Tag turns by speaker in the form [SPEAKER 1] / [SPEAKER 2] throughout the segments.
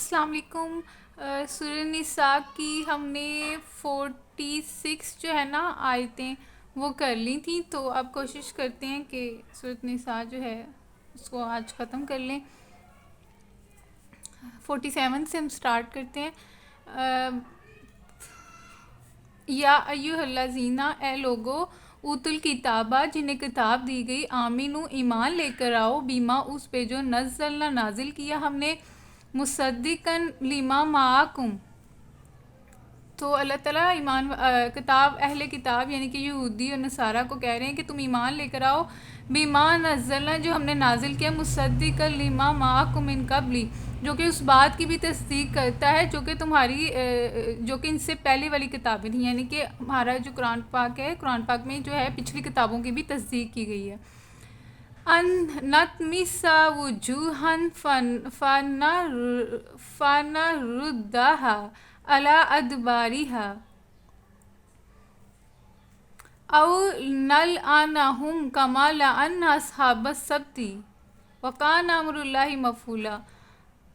[SPEAKER 1] السلام علیکم۔ سورہ نساء کی ہم نے 46 جو ہے نا آیتیں وہ کر لی تھیں، تو اب کوشش کرتے ہیں کہ سورہ نساء جو ہے اس کو آج ختم کر لیں۔ 47 سے ہم سٹارٹ کرتے ہیں۔ یا ایھا الذین، اے لوگو، اوت الکتابہ، جنہیں کتاب دی گئی، آمینو، ایمان لے کر آؤ، بیما، اس پہ جو نزلنا نازل کیا ہم نے، مصدقاً لما معکم۔ تو اللہ تعالیٰ کتاب اہل کتاب یعنی کہ یہودی اور نصارہ کو کہہ رہے ہیں کہ تم ایمان لے کر آؤ، بما نزلنا، جو ہم نے نازل کیا، مصدقا لما معکم من قبل، جو کہ اس بات کی بھی تصدیق کرتا ہے جو کہ تمہاری جو کہ ان سے پہلے والی کتابیں تھیں، یعنی کہ ہمارا جو قرآن پاک ہے، قرآن پاک میں جو ہے پچھلی کتابوں کی بھی تصدیق کی گئی ہے۔ ان نطمس وجوہا فنردہا علی ادبارہا او نلعنہم کما لعنا اصحاب السبت وکان امر اللہ مفعولا۔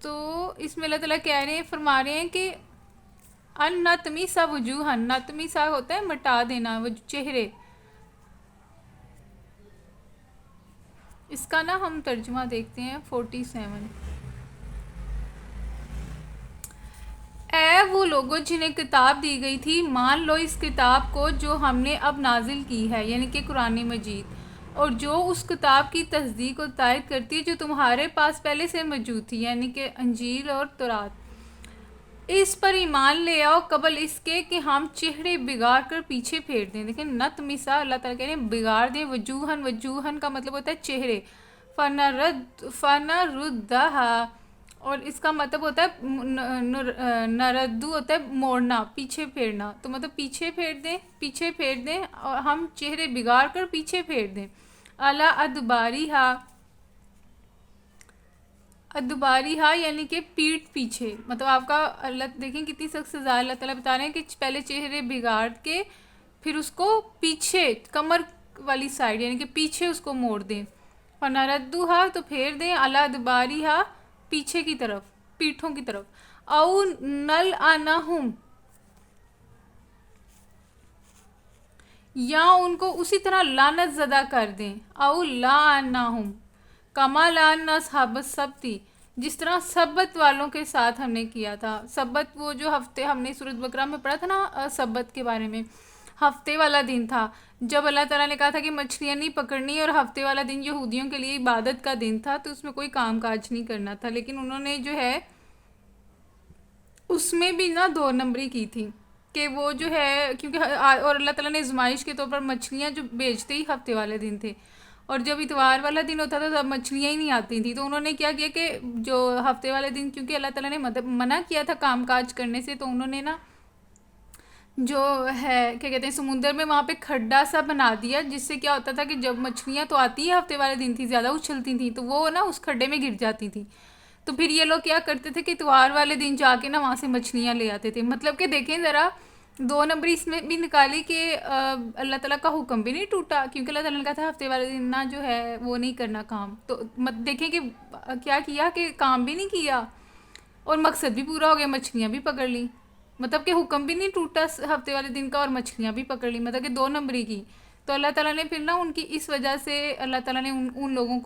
[SPEAKER 1] تو اس میں اللہ تعالیٰ کہہ رہے ہیں، فرما رہے ہیں کہ ان نطمس وجوہا، نطمس ہوتا ہے مٹا دینا چہرے، اس کا نا ہم ترجمہ دیکھتے ہیں 47۔ اے وہ لوگوں جنہیں کتاب دی گئی تھی، مان لو اس کتاب کو جو ہم نے اب نازل کی ہے، یعنی کہ قرآن مجید، اور جو اس کتاب کی تصدیق اور تائید کرتی ہے جو تمہارے پاس پہلے سے موجود تھی، یعنی کہ انجیل اور تورات، اس پر ایمان لے آؤ قبل اس کے کہ ہم چہرے بگاڑ کر پیچھے پھیر دیں۔ دیکھیں نطمسا، اللہ تعالیٰ کہہ رہے ہیں بگاڑ دیں، وجوہن، وجوہن کا مطلب ہوتا ہے چہرے، فنردہا، اور اس کا مطلب ہوتا ہے نردو ہوتا ہے موڑنا، پیچھے پھیرنا، تو مطلب پیچھے پھیر دیں اور ہم چہرے بگاڑ کر پیچھے پھیر دیں۔ اعلیٰ ادباریہا، ادباریہا یعنی کہ پیٹھ پیچھے، مطلب آپ کا اللہ دیکھیں کتنی سخت سزا اللہ تعالیٰ بتا رہے ہیں کہ پہلے چہرے بگاڑ کے پھر اس کو پیچھے کمر والی سائڈ یعنی کہ پیچھے اس کو موڑ دیں، فنردوہا تو پھیر دیں، اعلیٰ ادباریہا پیچھے کی طرف، پیٹھوں کی طرف، او نلعنہم، یا ان کو اسی طرح لعنت زدہ کر دیں، او لعنہم کما لعنا اصحاب السبت، جس طرح سبت والوں کے ساتھ ہم نے کیا تھا۔ سبت وہ جو ہفتے ہم نے سورۃ بقرہ میں پڑھا تھا نا، سبت کے بارے میں، ہفتے والا دن تھا جب اللہ تعالیٰ نے کہا تھا کہ مچھلیاں نہیں پکڑنی، اور ہفتے والا دن یہودیوں کے لیے عبادت کا دن تھا، تو اس میں کوئی کام کاج نہیں کرنا تھا، لیکن انہوں نے جو ہے اس میں بھی نا 2 نمبری کی تھی کہ وہ جو ہے کیونکہ اور اللہ تعالیٰ نے آزمائش کے طور پر مچھلیاں جو بیچتے ہی ہفتے والے دن تھے، اور جب اتوار والا دن ہوتا تھا تب مچھلیاں ہی نہیں آتی تھیں، تو انہوں نے کیا کیا کہ جو ہفتے والے دن کیونکہ اللہ تعالیٰ نے منع کیا تھا کام کاج کرنے سے، تو انہوں نے نا جو ہے کیا کہتے ہیں سمندر میں وہاں پہ کھڈا سا بنا دیا، جس سے کیا ہوتا تھا کہ جب مچھلیاں تو آتی ہی ہفتے والے دن تھی، زیادہ اچھلتی تھیں، تو وہ نا اس کھڈے میں گر جاتی تھیں، تو پھر یہ لوگ کیا کرتے تھے کہ اتوار والے دن جا کے نا وہاں سے مچھلیاں لے آتے تھے۔ مطلب کہ دیکھیں ذرا 2 نمبری اس میں بھی نکالی کہ اللہ تعالیٰ کا حکم بھی نہیں ٹوٹا، کیونکہ اللہ تعالیٰ نے کہا تھا ہفتے والے دن نا جو ہے وہ نہیں کرنا کام، تو دیکھیں کہ کیا کیا کہ کام بھی نہیں کیا اور مقصد بھی پورا ہو گیا، مچھلیاں بھی پکڑ لیں، مطلب کہ حکم بھی نہیں ٹوٹا ہفتے والے دن کا اور مچھلیاں بھی پکڑ لی، مطلب کہ 2 نمبری کی۔ تو اللہ تعالیٰ نے پھر نا ان کی اس وجہ سے اللہ تعالیٰ نے ان لوگوں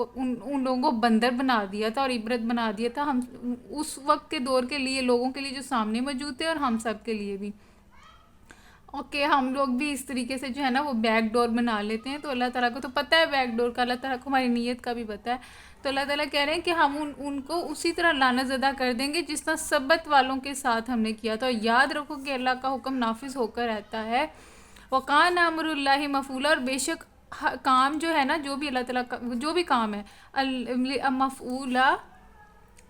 [SPEAKER 1] کو بندر بنا دیا تھا اور عبرت بنا دیا تھا، ہم اس وقت کے دور کے لیے لوگوں کے لیے جو سامنے موجود تھے اور ہم سب کے لیے بھی۔ اوکے، ہم لوگ بھی اس طریقے سے جو ہے نا وہ بیک ڈور بنا لیتے ہیں، تو اللہ تعالیٰ کو تو پتہ ہے بیک ڈور کا، اللہ تعالیٰ کو ہماری نیت کا بھی پتہ ہے، تو اللہ تعالیٰ کہہ رہے ہیں کہ ہم ان کو اسی طرح لعنت زدہ کر دیں گے جس طرح سبت والوں کے ساتھ ہم نے کیا تھا، اور یاد رکھو کہ اللہ کا حکم نافذ ہو کر رہتا ہے، وَقَانَ أَمْرُ اللَّهِ مَفْعُولًا، اور بے شک کام جو ہے نا جو بھی اللہ تعالیٰ کا جو بھی کام ہے مفعولا،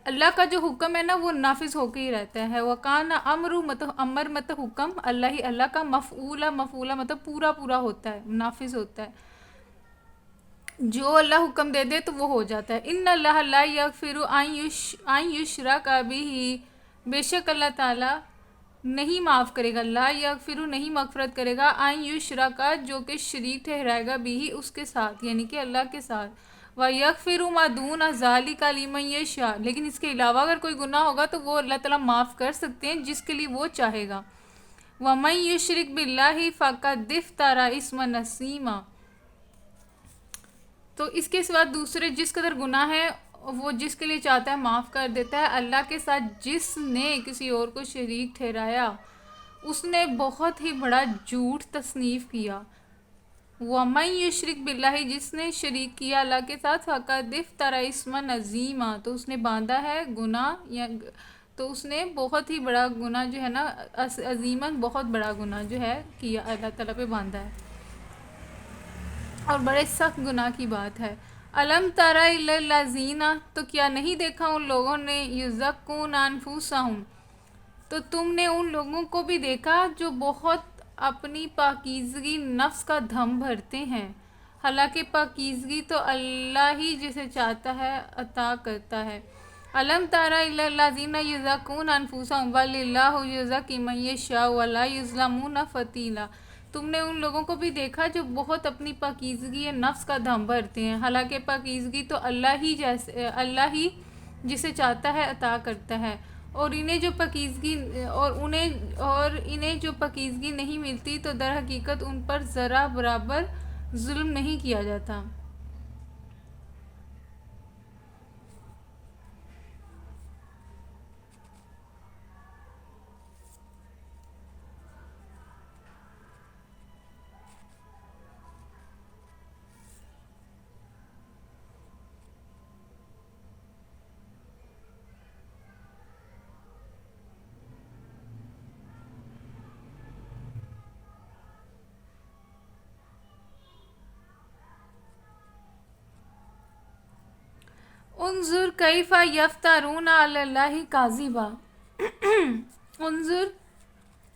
[SPEAKER 1] اللہ کا جو حکم ہے نا وہ نافذ ہو کے ہی رہتا ہے۔ وَقَانَ أَمْرُ مطلب امر مطلب حکم، اللہ کا مفعولا مطلب پورا پورا ہوتا ہے، نافذ ہوتا ہے، جو اللہ حکم دے دے تو وہ ہو جاتا ہے۔ ان اللہ لا یغفر ان یشرک بہ، بے شک اللہ تعالیٰ نہیں معاف کرے گا، لا یغفر نہیں مغفرت کرے گا، ان یشرک جو کہ شریک ٹھہرائے گا بھی اس کے ساتھ، یعنی کہ اللہ کے ساتھ، وَيَغْفِرُ مَا دُونَ ذَلِكَ لِمَن يَشَاءُ، لیکن اس کے علاوہ اگر کوئی گناہ ہوگا تو وہ اللہ تعالیٰ معاف کر سکتے ہیں جس کے لیے وہ چاہے گا. وَمَن يُشْرِكْ بِاللَّهِ فَقَدِ افْتَرَىٰ اِثْمًا عَظِيمًا. تو اس کے سوا دوسرے جس قدر گناہ ہے وہ جس کے لیے چاہتا ہے معاف کر دیتا ہے. اللہ کے ساتھ جس نے کسی اور کو شریک ٹھہرایا اس نے بہت ہی بڑا جھوٹ تصنیف کیا. وَمَن يُشْرِكْ بِاللَّهِ، جس نے شریک کیا اللہ کے ساتھ، فَقَدِ افْتَرَىٰ اِثْمًا عَظِيمًا، تو اس نے باندھا ہے گناہ، یا تو اس نے بہت ہی بڑا گناہ جو ہے نا، عظیماً بہت بڑا گناہ جو ہے کیا، اللہ تعالیٰ پہ باندھا ہے، اور بڑے سخت گناہ کی بات ہے. الم تر الی الذین، تو کیا نہیں دیکھا ان لوگوں نے، یزکون انفسہم، تو تم نے ان لوگوں کو بھی دیکھا جو بہت اپنی پاکیزگی نفس کا دھم بھرتے ہیں، حالانکہ پاکیزگی تو اللہ ہی جسے چاہتا ہے عطا کرتا ہے. الم تر الی الذین یزکون انفسہم وللہ یزکی من یشاء ولا یظلمون فتیلا. تم نے ان لوگوں کو بھی دیکھا جو بہت اپنی پاکیزگی نفس کا دھم بھرتے ہیں، حالانکہ پاکیزگی تو اللہ ہی جسے چاہتا ہے عطا کرتا ہے. اور انہیں جو پاکیزگی نہیں ملتی تو در حقیقت ان پر ذرا برابر ظلم نہیں کیا جاتا. انظر کیف یفترون علی اللہ کاذبا. انظر،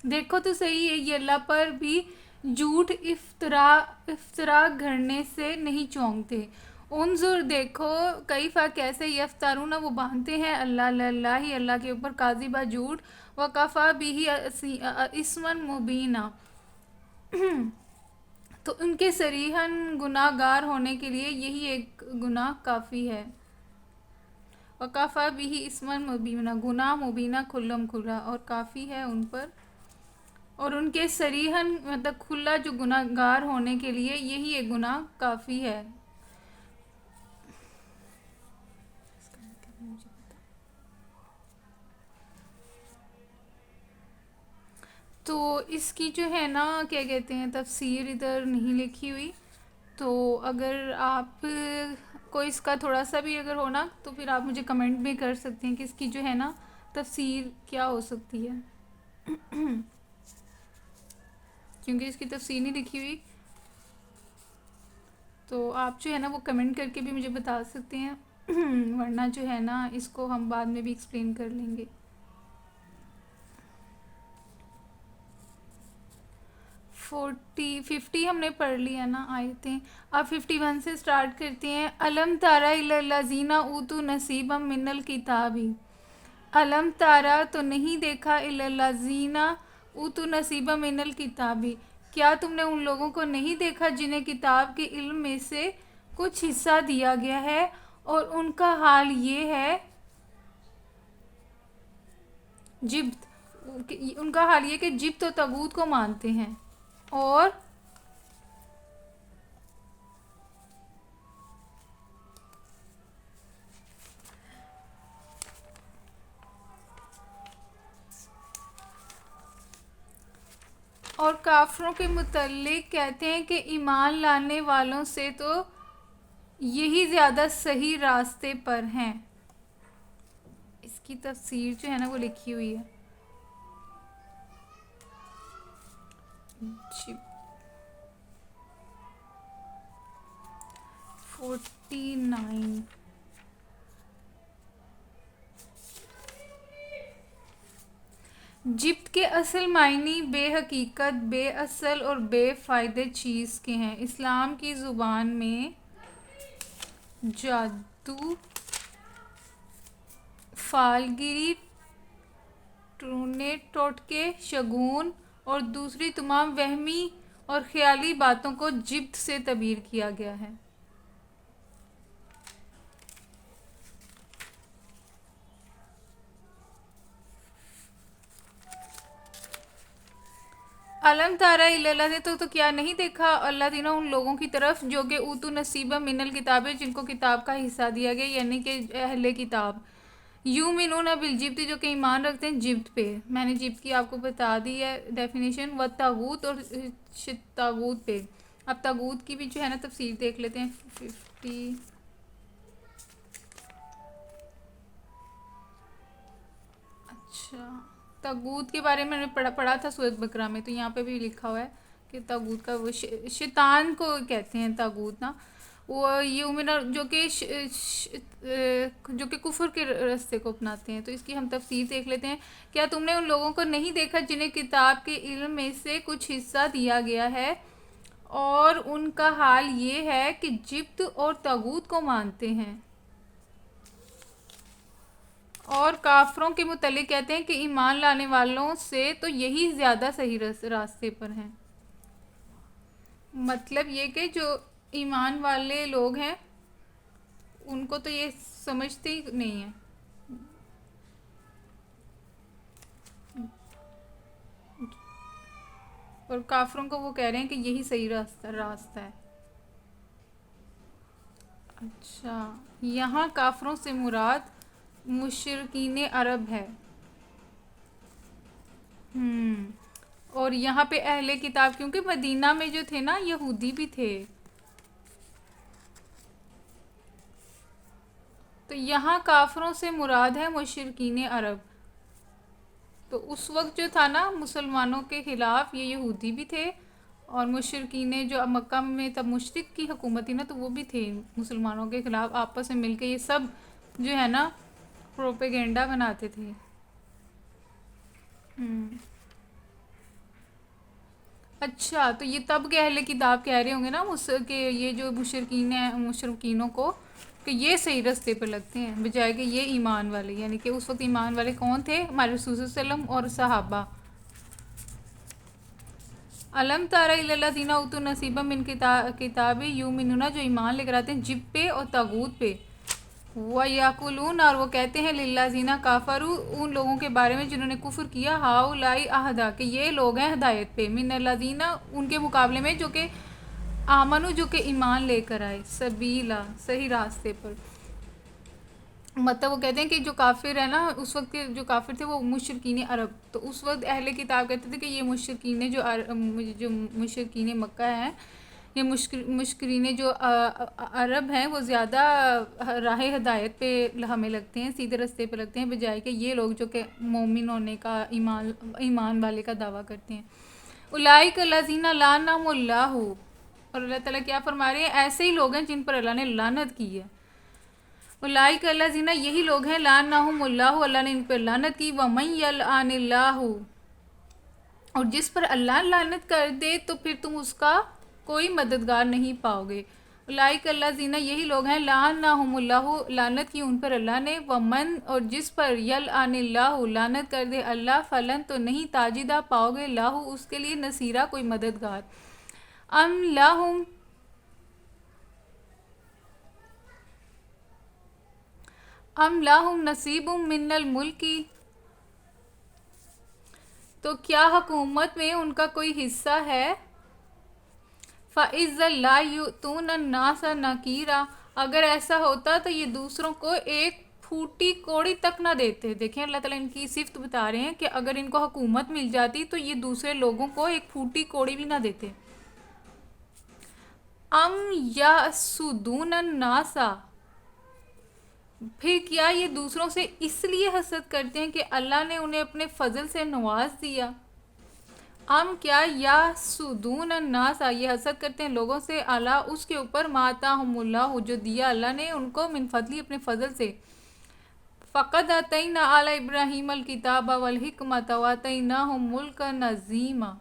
[SPEAKER 1] دیکھو تو صحیح ہے، یہ اللہ پر بھی جھوٹ افطرا گھڑنے سے نہیں چونکتے. انظر، دیکھو، کیفا کیسے، یفترون وہ باندھتے ہیں، اللہ کے اوپر، کاذبا جھوٹ، وکفا بھی اسما مبینا، تو ان کے صریحاً گناہ گار ہونے کے لیے یہی ایک گناہ کافی ہے. وکفا بھی اسما مبینہ، گناہ مبینہ کھلم کھلا، اور کافی ہے ان پر، اور ان کے صریحاً مطلب کھلا جو گناہ گار ہونے کے لیے یہی ایک گناہ کافی ہے. تو اس کی جو ہے نا کیا کہتے ہیں تفسیر ادھر نہیں لکھی ہوئی، تو اگر آپ کو اس کا تھوڑا سا بھی اگر ہونا تو پھر آپ مجھے کمنٹ بھی کر سکتے ہیں کہ اس کی جو ہے نا تفسیر کیا ہو سکتی ہے، کیونکہ اس کی تفسیر نہیں لکھی ہوئی. تو آپ جو ہے نا وہ کمنٹ کر کے بھی مجھے بتا سکتے ہیں، ورنہ جو ہے نا اس کو ہم بعد میں بھی ایکسپلین کر لیں گے. 50 ہم نے پڑھ لیا نا آیتیں. اب 51 سے سٹارٹ کرتے ہیں. الم تارا الی الذین اوتوا نصیبا من الکتاب. الم تارا، تو نہیں دیکھا، الی الذین اوتوا نصیبا من الکتاب، کیا تم نے ان لوگوں کو نہیں دیکھا جنہیں کتاب کے علم میں سے کچھ حصہ دیا گیا ہے، اور ان کا حال یہ ہے ان کا حال یہ کہ جبت و طاغوت کو مانتے ہیں، اور کافروں کے متعلق کہتے ہیں کہ ایمان لانے والوں سے تو یہی زیادہ صحیح راستے پر ہیں. اس کی تفسیر جو ہے نا وہ لکھی ہوئی ہے. 49. جبت کے اصل معنی بے حقیقت، بے اصل اور بے فائدہ چیز کے ہیں. اسلام کی زبان میں جادو، فالگیری، ٹونے ٹوٹکے، شگون اور دوسری تمام وہمی اور خیالی باتوں کو جبت سے تعبیر کیا گیا ہے. علم تارا اللہ نے تو کیا نہیں دیکھا اللہ دینا ان لوگوں کی طرف جو کہ اوتو نصیبہ من الکتاب جن کو کتاب کا حصہ دیا گیا، یعنی کہ اہل کتاب، یومنون بالجبت جو کہ ایمان رکھتے ہیں جبت پہ. میں نے جبت کی آپ کو بتا دی ہے ڈیفینیشن، و تاغوت اور تاغوت پہ. اب تاغوت کی بھی جو ہے نا تفسیر دیکھ لیتے ہیں. 50. اچھا، تاغوت کے بارے میں نے پڑھا تھا سورۃ بقرہ میں، تو یہاں پہ بھی لکھا ہوا ہے کہ تاغوت کا وہ شیطان کو کہتے ہیں تاغوت نا. وہ یومن جو کہ کفر کے راستے کو اپناتے ہیں. تو اس کی ہم تفسیر دیکھ لیتے ہیں. کیا تم نے ان لوگوں کو نہیں دیکھا جنہیں کتاب کے علم میں سے کچھ حصہ دیا گیا ہے اور ان کا حال یہ ہے کہ جبت اور طاغوت کو مانتے ہیں، اور کافروں کے متعلق کہتے ہیں کہ ایمان لانے والوں سے تو یہی زیادہ صحیح راستے پر ہیں. مطلب یہ کہ جو ایمان والے لوگ ہیں ان کو تو یہ سمجھتے ہی نہیں ہیں، اور کافروں کو وہ کہہ رہے ہیں کہ یہی صحیح راستہ ہے. اچھا، یہاں کافروں سے مراد مشرکین عرب ہے. اور یہاں پہ اہل کتاب کیونکہ مدینہ میں جو تھے نا یہودی بھی تھے، تو یہاں کافروں سے مراد ہے مشرکین عرب. تو اس وقت جو تھا نا مسلمانوں کے خلاف یہ یہودی بھی تھے، اور مشرکین جو مکہ میں تب مشرک کی حکومت تھی نا تو وہ بھی تھے مسلمانوں کے خلاف، آپس میں مل کے یہ سب جو ہے نا پروپیگنڈا بناتے تھے. اچھا، تو یہ تب کے اہل کتاب کہہ رہے ہوں گے نا کہ یہ جو مشرکین ہیں مشرکینوں کو کہ یہ صحیح راستے پہ لگتے ہیں بجائے کہ یہ ایمان والے، یعنی کہ اس وقت ایمان والے کون تھے؟ ہمارے رسول صلی اللہ علیہ وسلم اور صحابہ. علم تارا الذین اوتوا نصیبا من کتاب یؤمنون جو ایمان لے کر آتے ہیں جب پہ اور طاغوت پہ. وَيَقُولُونَ اور وہ کہتے ہیں للذین کفروا ان لوگوں کے بارے میں جنہوں نے کفر کیا، ہؤلاء اہدی کہ یہ لوگ ہیں ہدایت پہ، من الذین ان کے مقابلے میں جو کہ آمنو جو کہ ایمان لے کر آئے، سبیلا صحیح راستے پر. مطلب وہ کہتے ہیں کہ جو کافر ہے نا اس وقت کے جو کافر تھے وہ مشرکین عرب، تو اس وقت اہل کتاب کہتے تھے کہ یہ مشرکین جو مشرکین مکہ ہیں، یہ مشرکین جو عرب ہیں وہ زیادہ راہ ہدایت پہ ہمیں لگتے ہیں، سیدھے راستے پہ لگتے ہیں بجائے کہ یہ لوگ جو کہ مومن ہونے کا ایمان والے کا دعویٰ کرتے ہیں. اولئک الذین لعنہم اللہ اور اللہ تعالیٰ کیا فرما رہے ہیں؟ ایسے ہی لوگ ہیں جن پر اللہ نے لعنت کی ہے. اولئک الذین یہی لوگ ہیں لعنہم اللہ اللہ نے ان پر لعنت کی. ومن یلعن اللہ اور جس پر اللہ لعنت کر دے تو پھر تم اس کا کوئی مددگار نہیں پاؤ گے. اولئک الذین یہی لوگ ہیں لعنہم اللہ لعنت کی ان پر اللہ نے. ومن اور جس پر یلعن اللہ لعنت کر دے اللہ فلن تو نہیں تاجدہ پاؤ گے لہ اس کے لیے نصیرہ کوئی مددگار. ام لہم نصیب من الملک تو کیا حکومت میں ان کا کوئی حصہ ہے؟ فَإِذَا لَا يُؤْتُونَ النَّاسَ نَقِيرًا اگر ایسا ہوتا تو یہ دوسروں کو ایک پھوٹی کوڑی تک نہ دیتے. دیکھیں اللہ تعالیٰ ان کی صفت بتا رہے ہیں کہ اگر ان کو حکومت مل جاتی تو یہ دوسرے لوگوں کو ایک پھوٹی کوڑی بھی نہ دیتے. ام یحسدون الناس پھر کیا یہ دوسروں سے اس لیے حسد کرتے ہیں کہ اللہ نے انہیں اپنے فضل سے نواز دیا. ام کیا یحسدون الناس یہ حسد کرتے ہیں لوگوں سے اللہ اس کے اوپر ما آتاہم اللہ جو دیا اللہ نے ان کو من فضلی اپنے فضل سے. فقد آتینا آل ابراہیم الکتاب والحکمۃ وآتیناہم ملکا عظیما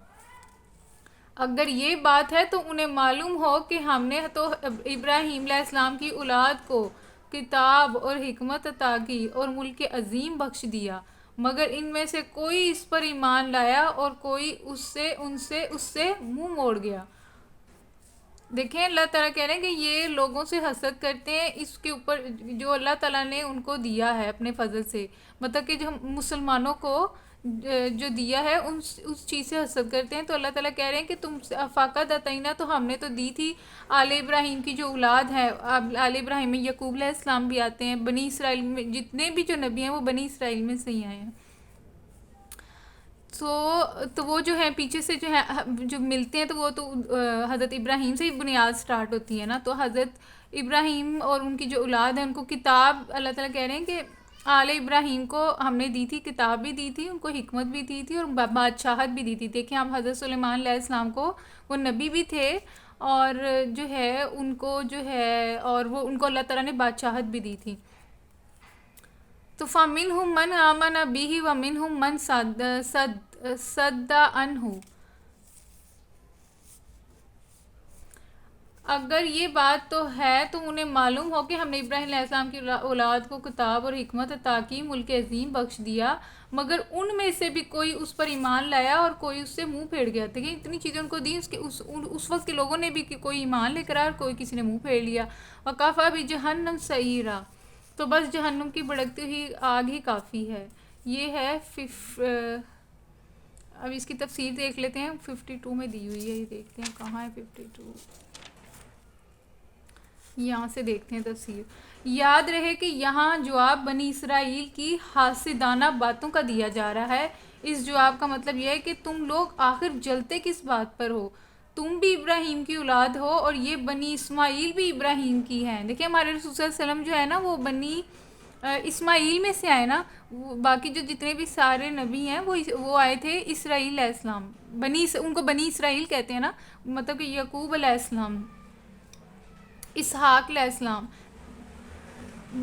[SPEAKER 1] اگر یہ بات ہے تو انہیں معلوم ہو کہ ہم نے تو ابراہیم علیہ السلام کی اولاد کو کتاب اور حکمت عطا کی اور ملک عظیم بخش دیا، مگر ان میں سے کوئی اس پر ایمان لایا اور کوئی اس سے منہ موڑ گیا. دیکھیں اللہ تعالیٰ کہہ رہے ہیں کہ یہ لوگوں سے حسد کرتے ہیں اس کے اوپر جو اللہ تعالیٰ نے ان کو دیا ہے اپنے فضل سے، مطلب کہ جو ہم مسلمانوں کو جو دیا ہے اس چیز سے حسد کرتے ہیں. تو اللہ تعالیٰ کہہ رہے ہیں کہ تم فقط عطینا، تو ہم نے تو دی تھی آل ابراہیم کی جو اولاد ہے. آل ابراہیم میں یعقوب علیہ السلام بھی آتے ہیں، بنی اسرائیل میں جتنے بھی جو نبی ہیں وہ بنی اسرائیل میں سے ہی آئے ہیں. تو وہ جو ہے پیچھے سے جو ہے جو ملتے ہیں تو وہ تو حضرت ابراہیم سے ہی بنیاد سٹارٹ ہوتی ہے نا. تو حضرت ابراہیم اور ان کی جو اولاد ہے ان کو کتاب، اللہ تعالیٰ کہہ رہے ہیں کہ آل ابراہیم کو ہم نے دی تھی، کتاب بھی دی تھی، ان کو حکمت بھی دی تھی اور بادشاہت بھی دی تھی. دیکھیں ہم حضرت سلیمان علیہ السلام کو، وہ نبی بھی تھے اور جو ہے ان کو جو ہے اور وہ ان کو اللہ تعالیٰ نے بادشاہت بھی دی تھی. تو فَمِنْهُمْ مَنْ آمَنَ بِهِ وَمِنْهُمْ مَنْ صَدَّ عَنْهُ. اگر یہ بات تو ہے تو انہیں معلوم ہو کہ ہم نے ابراہیم علیہ السلام کی اولاد کو کتاب اور حکمت عطا کی، ملک عظیم بخش دیا، مگر ان میں سے بھی کوئی اس پر ایمان لایا اور کوئی اس سے منہ پھیر گیا. دیکھیں اتنی چیزیں ان کو دی، اس وقت کے لوگوں نے بھی کہ کوئی ایمان لے کر آیا اور کوئی کسی نے منہ پھیر لیا. وَكَفَىٰ بِجَهَنَّمَ سَعِيرًا. تو بس جہنم کی بھڑکتی ہوئی آگ ہی کافی ہے. یہ ہے اب اس کی تفسیر دیکھ لیتے ہیں. 52 میں دی ہوئی ہے، یہ دیکھتے ہیں کہاں ہے 52. یہاں سے دیکھتے ہیں تفسیر. یاد رہے کہ یہاں جواب بنی اسرائیل کی حاسدانہ باتوں کا دیا جا رہا ہے. اس جواب کا مطلب یہ ہے کہ تم لوگ آخر جلتے کس بات پر ہو؟ تم بھی ابراہیم کی اولاد ہو اور یہ بنی اسماعیل بھی ابراہیم کی ہیں. دیکھیں ہمارے رسول صلی اللہ علیہ وسلم جو ہے نا وہ بنی اسماعیل میں سے آئے نا. باقی جو جتنے بھی سارے نبی ہیں وہ آئے تھے اسرائیل علیہ السلام، ان کو بنی اسرائیل کہتے ہیں نا، مطلب کہ یعقوب علیہ السلام، اسحاق علیہ السلام.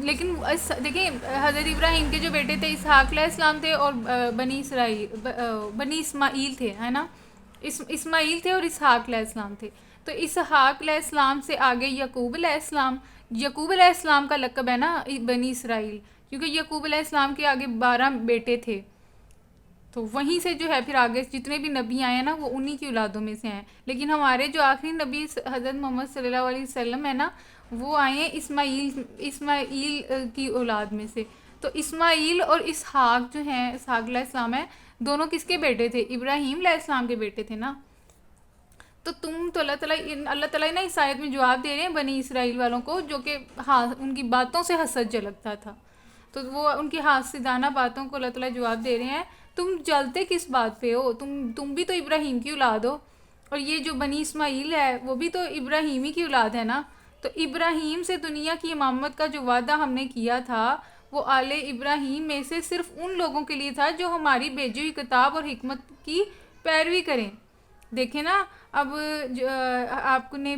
[SPEAKER 1] لیکن دیکھیں حضرت ابراہیم کے جو بیٹے تھے اسحاق علیہ السلام تھے اور بنی اسماعیل تھے، ہے نا، اسماعیل تھے اور اسحاق علیہ السلام تھے. تو اسحاق علیہ السلام سے آگے یعقوب علیہ السلام. یعقوب علیہ السلام کا لقب ہے نا بنی اسرائیل، کیونکہ یعقوب علیہ السلام کے آگے 12 بیٹے تھے. تو وہیں سے جو ہے پھر آگے جتنے بھی نبی آئے ہیں نا وہ انہی کی اولادوں میں سے ہیں. لیکن ہمارے جو آخری نبی حضرت محمد صلی اللہ علیہ وسلم ہے نا وہ آئے ہیں اسماعیل کی اولاد میں سے. تو اسماعیل اور اسحاق جو ہیں، اسحاق علیہ السلام ہیں، دونوں کس کے بیٹے تھے؟ ابراہیم علیہ السلام کے بیٹے تھے نا. تو تو اللہ تعالیٰ نا اس آیت میں جواب دے رہے ہیں بنی اسرائیل والوں کو جو کہ ان کی باتوں سے حسد جھلکتا تھا. تو وہ ان کی حاسدانہ باتوں کو اللہ تعالیٰ جواب دے رہے ہیں تم جلتے کس بات پہ ہو؟ تم بھی تو ابراہیم کی اولاد ہو اور یہ جو بنی اسماعیل ہے وہ بھی تو ابراہیمی کی اولاد ہے نا. تو ابراہیم سے دنیا کی امامت کا جو وعدہ ہم نے کیا تھا وہ آل ابراہیم میں سے صرف ان لوگوں کے لیے تھا جو ہماری بھیجی ہوئی کتاب اور حکمت کی پیروی کریں. دیکھیں نا اب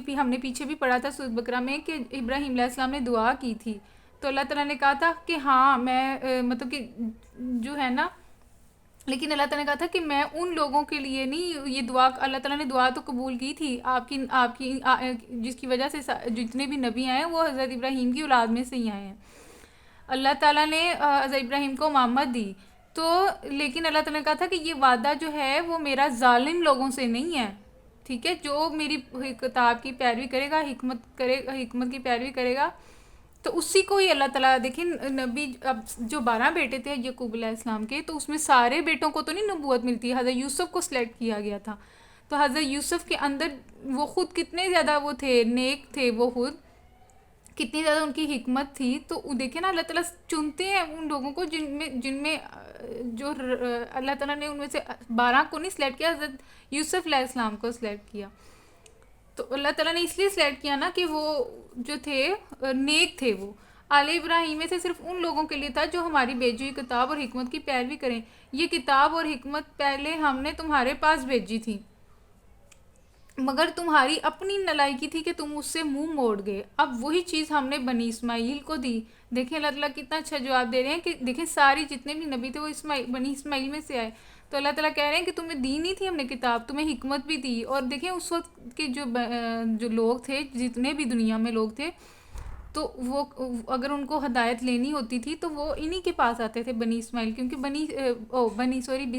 [SPEAKER 1] ہم نے پیچھے بھی پڑھا تھا سورۃ بقرہ میں کہ ابراہیم علیہ السلام نے دعا کی تھی تو اللہ تعالیٰ نے کہا تھا کہ ہاں میں مطلب کہ جو ہے نا، لیکن اللہ تعالیٰ نے کہا تھا کہ میں ان لوگوں کے لیے نہیں، یہ دعا اللہ تعالیٰ نے دعا تو قبول کی تھی آپ کی جس کی وجہ سے جتنے بھی نبی آئے ہیں وہ حضرت ابراہیم کی اولاد میں سے ہی آئے ہیں. اللہ تعالیٰ نے حضرت ابراہیم کو امامت دی تو، لیکن اللہ تعالیٰ نے کہا تھا کہ یہ وعدہ جو ہے وہ میرا ظالم لوگوں سے نہیں ہے، ٹھیک ہے، جو میری کتاب کی پیروی کرے گا، حکمت کی پیروی کرے گا تو اسی کو ہی اللہ تعالیٰ. دیکھیں نبی اب جو 12 بیٹے تھے یعقوب علیہ السلام کے تو اس میں سارے بیٹوں کو تو نہیں نبوت ملتی. حضرت یوسف کو سلیکٹ کیا گیا تھا. تو حضرت یوسف کے اندر وہ خود کتنے زیادہ وہ تھے، نیک تھے، وہ خود کتنی زیادہ ان کی حکمت تھی. تو دیکھیں نا اللہ تعالیٰ چنتے ہیں ان لوگوں کو جن میں جو اللہ تعالیٰ نے ان میں سے 12 کو نہیں سلیکٹ کیا، حضرت یوسف علیہ السلام کو سلیکٹ کیا. تو اللہ تعالیٰ نے اس لیے سلیکٹ کیا نا کہ وہ جو تھے نیک تھے. وہ آل ابراہیم میں سے صرف ان لوگوں کے لیے تھا جو ہماری بھیجی ہوئی کتاب اور حکمت کی پیروی کریں. یہ کتاب اور حکمت پہلے ہم نے تمہارے پاس بھیجی تھی مگر تمہاری اپنی نالائکی تھی کہ تم اس سے منہ موڑ گئے. اب وہی چیز ہم نے بنی اسماعیل کو دی. دیکھیں اللہ تعالیٰ کتنا اچھا جواب دے رہے ہیں کہ دیکھیں ساری جتنے بھی نبی تھے وہ بنی اسماعیل میں سے آئے. تو اللہ تعالیٰ کہہ رہے ہیں کہ تمہیں دی نہیں تھی ہم نے کتاب، تمہیں حکمت بھی دی. اور دیکھیں اس وقت کے جو لوگ تھے، جتنے بھی دنیا میں لوگ تھے، تو وہ اگر ان کو ہدایت لینی ہوتی تھی تو وہ انہی کے پاس آتے تھے، بنی اسماعیل، کیونکہ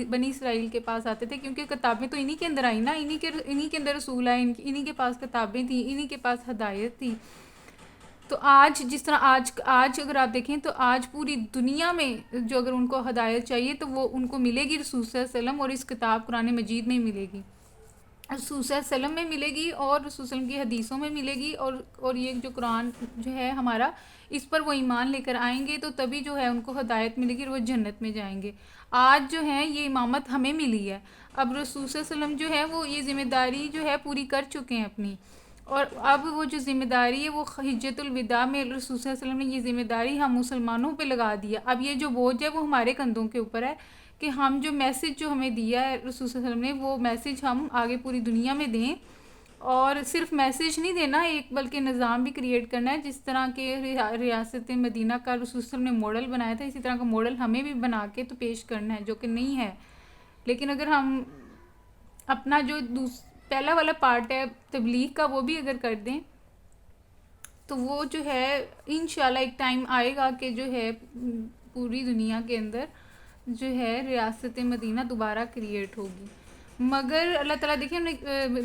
[SPEAKER 1] بنی اسرائیل کے پاس آتے تھے، کیونکہ کتابیں تو انہی کے اندر آئیں نا، انہی کے اندر رسول آئے، انہی کے پاس کتابیں تھیں، انہی کے پاس ہدایت تھی۔ تو آج جس طرح آج اگر آپ دیکھیں تو آج پوری دنیا میں جو اگر ان کو ہدایت چاہیے تو وہ ان کو ملے گی رسول صلی اللہ علیہ وسلم اور اس کتاب قرآن مجید میں ہی ملے گی، رسول صلی اللہ علیہ وسلم میں ملے گی اور رسول صلی اللہ علیہ وسلم کی حدیثوں میں ملے گی، اور یہ جو قرآن جو ہے ہمارا، اس پر وہ ایمان لے کر آئیں گے تو تبھی جو ہے ان کو ہدایت ملے گی اور وہ جنت میں جائیں گے۔ آج جو ہے یہ امامت ہمیں ملی ہے، اب رسول صلی اللہ علیہ وسلم جو ہے وہ یہ ذمہ داری جو ہے پوری کر چکے ہیں اپنی، اور اب وہ جو ذمہ داری ہے وہ حجۃ الوداع میں رسول صلی اللہ علیہ وسلم نے یہ ذمہ داری ہم مسلمانوں پہ لگا دیا، اب یہ جو بوجھ ہے وہ ہمارے کندھوں کے اوپر ہے کہ ہم جو میسج جو ہمیں دیا ہے رسول صلی اللہ علیہ وسلم نے وہ میسج ہم آگے پوری دنیا میں دیں، اور صرف میسج نہیں دینا ایک بلکہ نظام بھی کریٹ کرنا ہے، جس طرح کہ ریاست مدینہ کا رسول صلی اللہ علیہ وسلم نے ماڈل بنایا تھا، اسی طرح کا ماڈل ہمیں بھی بنا کے تو پیش کرنا ہے، جو کہ نہیں ہے۔ لیکن اگر ہم اپنا جو پہلا والا پارٹ ہے تبلیغ کا وہ بھی اگر کر دیں تو وہ جو ہے انشاءاللہ ایک ٹائم آئے گا کہ جو ہے پوری دنیا کے اندر جو ہے ریاست مدینہ دوبارہ کریٹ ہوگی۔ مگر اللہ تعالیٰ دیکھیں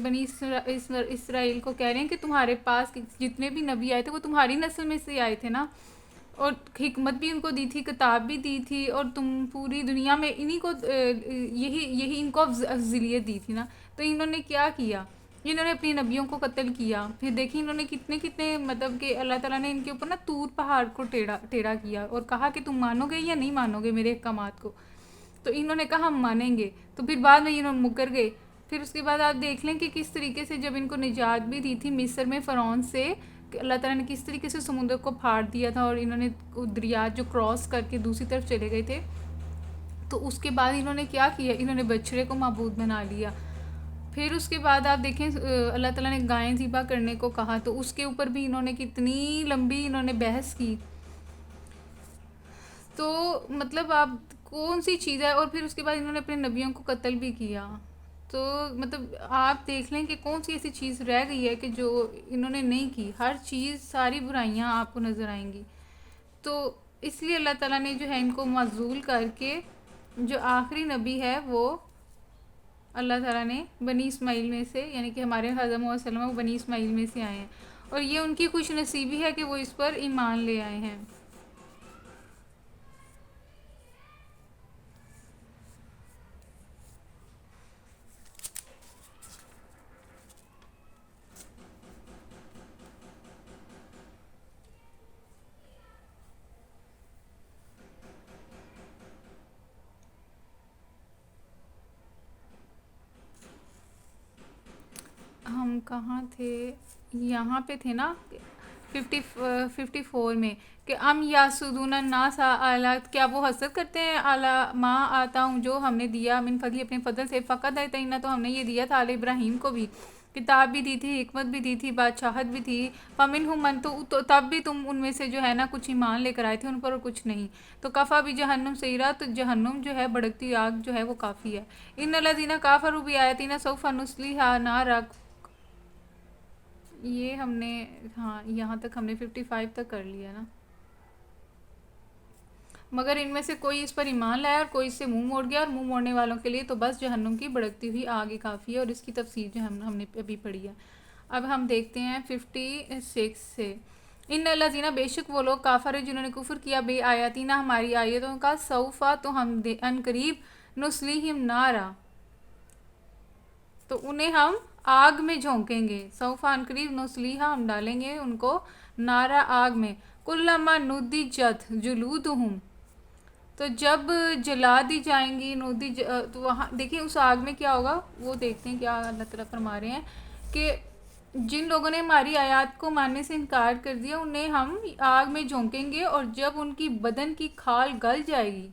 [SPEAKER 1] بنی اسرائیل کو کہہ رہے ہیں کہ تمہارے پاس جتنے بھی نبی آئے تھے وہ تمہاری نسل میں سے آئے تھے نا، اور حکمت بھی ان کو دی تھی، کتاب بھی دی تھی، اور تم پوری دنیا میں انہی کو یہی ان کو افضلیت دی تھی نا، تو انہوں نے کیا کیا؟ انہوں نے اپنی نبیوں کو قتل کیا، پھر دیکھیں انہوں نے کتنے مطلب کہ اللہ تعالیٰ نے ان کے اوپر نا طور پہاڑ کو ٹیڑھا کیا اور کہا کہ تم مانو گے یا نہیں مانو گے میرے احکامات کو، تو انہوں نے کہا ہم مانیں گے، تو پھر بعد میں انہوں نے مکر گئے۔ پھر اس کے بعد آپ دیکھ لیں کہ کس طریقے سے جب ان کو نجات بھی دی تھی مصر میں فرعون سے، کہ اللہ تعالیٰ نے کس طریقے سے سمندر کو پھاڑ دیا تھا اور انہوں نے دریا جو کراس کر کے دوسری طرف چلے گئے تھے، تو اس کے بعد انہوں نے کیا کیا؟ انہوں نے بچڑے کو معبود بنا لیا۔ پھر اس کے بعد آپ دیکھیں اللہ تعالیٰ نے گائیں ذبح کرنے کو کہا تو اس کے اوپر بھی انہوں نے کتنی لمبی انہوں نے بحث کی، تو مطلب آپ کون سی چیز ہے، اور پھر اس کے بعد انہوں نے اپنے نبیوں کو قتل بھی کیا، تو مطلب آپ دیکھ لیں کہ کون سی ایسی چیز رہ گئی ہے کہ جو انہوں نے نہیں کی، ہر چیز ساری برائیاں آپ کو نظر آئیں گی۔ تو اس لیے اللہ تعالیٰ نے جو ہے ان کو معزول کر کے جو آخری نبی ہے وہ اللہ تعالیٰ نے بنی اسماعیل میں سے، یعنی کہ ہمارے حضرت محمد صلی اللہ علیہ وسلم وہ بنی اسماعیل میں سے آئے ہیں، اور یہ ان کی خوش نصیبی ہے کہ وہ اس پر ایمان لے آئے ہیں۔ ہم کہاں تھے؟ یہاں پہ تھے نا 54 میں، کہ ام یاسدون الناس آلات، کیا وہ حسد کرتے ہیں اعلیٰ ما آتا ہوں جو ہم نے دیا من فضلی اپنے فضل سے، فقط آتینا تو ہم نے یہ دیا تھا آل ابراہیم کو بھی، کتاب بھی دی تھی، حکمت بھی دی تھی، بادشاہت بھی تھی، فمنہم من، تو تب بھی تم ان میں سے جو ہے نا کچھ ایمان لے کر آئے تھے ان پر اور کچھ نہیں، تو کفا بھی جہنم سعیرا، تو جہنم جو ہے بھڑکتی آگ جو ہے وہ کافی ہے۔ ان الذین کافروا بآیاتنا سوف نصلیھا نارا، یہ ہم نے، ہاں یہاں تک ہم نے 55 تک کر لیا نا، مگر ان میں سے کوئی اس پر ایمان لایا اور کوئی اس سے منہ موڑ گیا، اور منہ موڑنے والوں کے لیے تو بس جہنم کی بھڑکتی ہوئی آگ ہی کافی ہے، اور اس کی تفسیر جو ہم نے ابھی پڑھی ہے۔ اب ہم دیکھتے ہیں 56 سے، ان الذین، بے شک وہ لوگ، کافر جنہوں نے کفر کیا، بے آیاتینا ہماری آیتوں کا، سوفا تو ہم ان قریب، نصلیہم نارا تو انہیں ہم آگ میں جھونکیں گے، سوفا ان قریب، نصلیہا ہم ڈالیں گے ان کو، نارا آگ میں، کلما نضجت جلودہم، تو جب جلا دی جائیں گی، تو وہاں دیکھیں اس آگ میں کیا ہوگا، وہ دیکھتے ہیں کیا اللہ تعالیٰ فرما رہے ہیں کہ جن لوگوں نے ہماری آیات کو ماننے سے انکار کر دیا انہیں ہم آگ میں جھونکیں گے، اور جب ان کی بدن کی کھال گل جائے گی،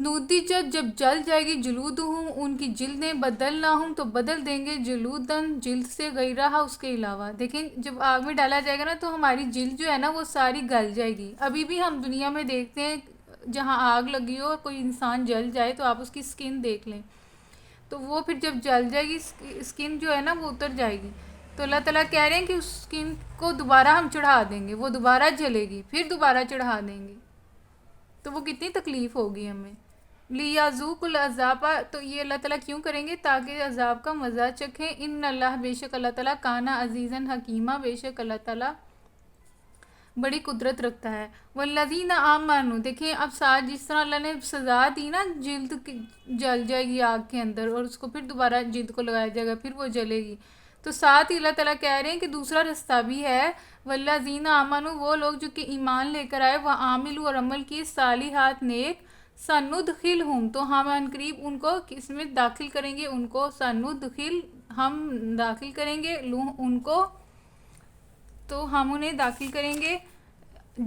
[SPEAKER 1] نودجت جب جل جائے گی، جلودہم ان کی جلدیں، بدلناہم تو بدل دیں گے، جلودن جلد سے غیرہا اس کے علاوہ، دیکھیں جب آگ میں ڈالا جائے گا نا تو ہماری جلد جو ہے نا وہ ساری گل جائے گی۔ ابھی بھی ہم دنیا میں دیکھتے ہیں جہاں آگ لگی ہو اور کوئی انسان جل جائے تو آپ اس کی سکن دیکھ لیں، تو وہ پھر جب جل جائے گی سکن جو ہے نا وہ اتر جائے گی، تو اللہ تعالیٰ کہہ رہے ہیں کہ اس اسکن کو دوبارہ ہم چڑھا دیں گے، وہ دوبارہ جلے گی، پھر دوبارہ چڑھا دیں گے، تو وہ کتنی تکلیف ہوگی ہمیں. لیذوق العذاب، تو یہ اللہ تعالیٰ کیوں کریں گے؟ تاکہ عذاب کا مزہ چکھیں. ان اللہ، بے شک اللہ تعالیٰ، کانا عزیزاً حکیمہ، بے شک اللہ تعالیٰ بڑی قدرت رکھتا ہے. والذین آمنوا، دیکھیں اب ساتھ جس طرح اللہ نے سزا دی نا، جلد جل جائے گی آگ کے اندر اور اس کو پھر دوبارہ جلد کو لگایا جائے گا، پھر وہ جلے گی، تو ساتھ ہی اللہ تعالیٰ کہہ رہے ہیں کہ دوسرا رستہ بھی ہے. والذین آمنوا، وہ لوگ جو کہ ایمان لے کر آئے، وہ عاملوا، اور عمل کیے، صالحات نیک، سندخلہم، تو ہم عنقریب ان کو کس میں داخل کریں گے، ان کو سندخل، ہم داخل کریں گے ان کو، تو ہم انہیں داخل کریں گے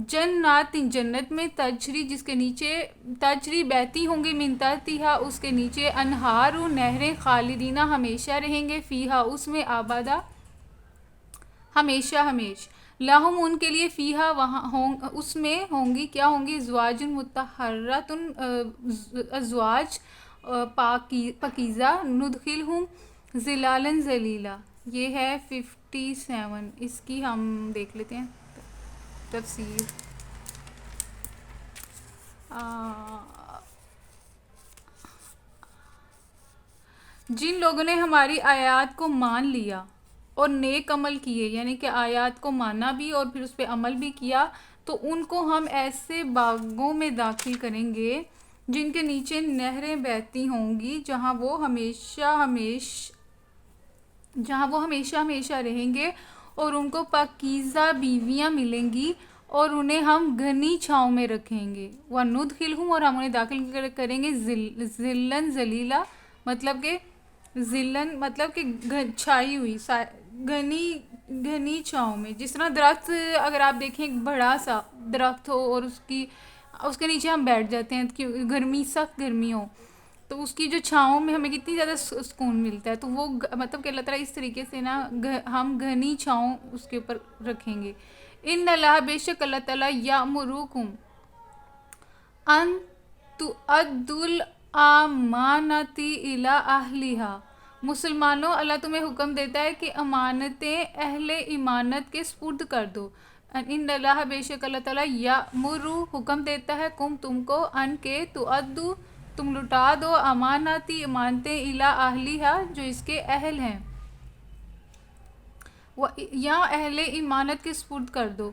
[SPEAKER 1] جنات، جنت میں، تجری، جس کے نیچے، تجری بہتی ہوں گی، من تحتہا، اس کے نیچے، انہار، نہریں، خالدینہ، ہمیشہ رہیں گے، فیہا، اس میں، آبادہ، ہمیشہ ہمیش، لہم، ان کے لیے، فیہا، وہاں اس میں ہوں گی، کیا ہوں گی، ازواج مطہرات، ازواج پاکیزہ، ندخلہم ظلالا ظلیلا. یہ ہے 57. اس کی ہم دیکھ لیتے ہیں تفسیر. جن لوگوں نے ہماری آیات کو مان لیا اور نیک عمل کیے، یعنی کہ آیات کو مانا بھی اور پھر اس پہ عمل بھی کیا، تو ان کو ہم ایسے باغوں میں داخل کریں گے جن کے نیچے نہریں بہتی ہوں گی، جہاں وہ ہمیشہ ہمیشہ رہیں گے، اور ان کو پاکیزہ بیویاں ملیں گی، اور انہیں ہم گھنی چھاؤں میں رکھیں گے. وَنُدْخِلْهُمْ، اور ہم انہیں داخل کریں گے ذِلًّا ذلیلا، مطلب کہ ذلن مطلب کہ چھائی ہوئی، گھنی چھاؤں میں. جس طرح درخت، اگر آپ دیکھیں ایک بڑا سا درخت ہو اور اس کے نیچے ہم بیٹھ جاتے ہیں کہ گرمی، سخت گرمی ہو، تو اس کی جو چھاؤں میں ہمیں کتنی زیادہ سکون ملتا ہے. تو وہ مطلب کہ اللہ تعالیٰ اس طریقے سے نا ہم گھنی چھاؤں اس کے اوپر رکھیں گے. ان اللہ، بے شک اللہ تعالیٰ، یامرکم ان تؤدوا الامانات الی اہلہا، مسلمانوں، اللہ تمہیں حکم دیتا ہے کہ امانتیں اہل ایمانت کے سپرد کر دو. ان اللہ، بے شک اللہ تعالیٰ، یامر، حکم دیتا ہے، تم کو، ان کے، تؤدوا، تم لٹا دو، اماناتی، امانتیں، الی اہلہا، جو اس کے اہل ہیں، یا اہل ایمانت کے سپرد کر دو.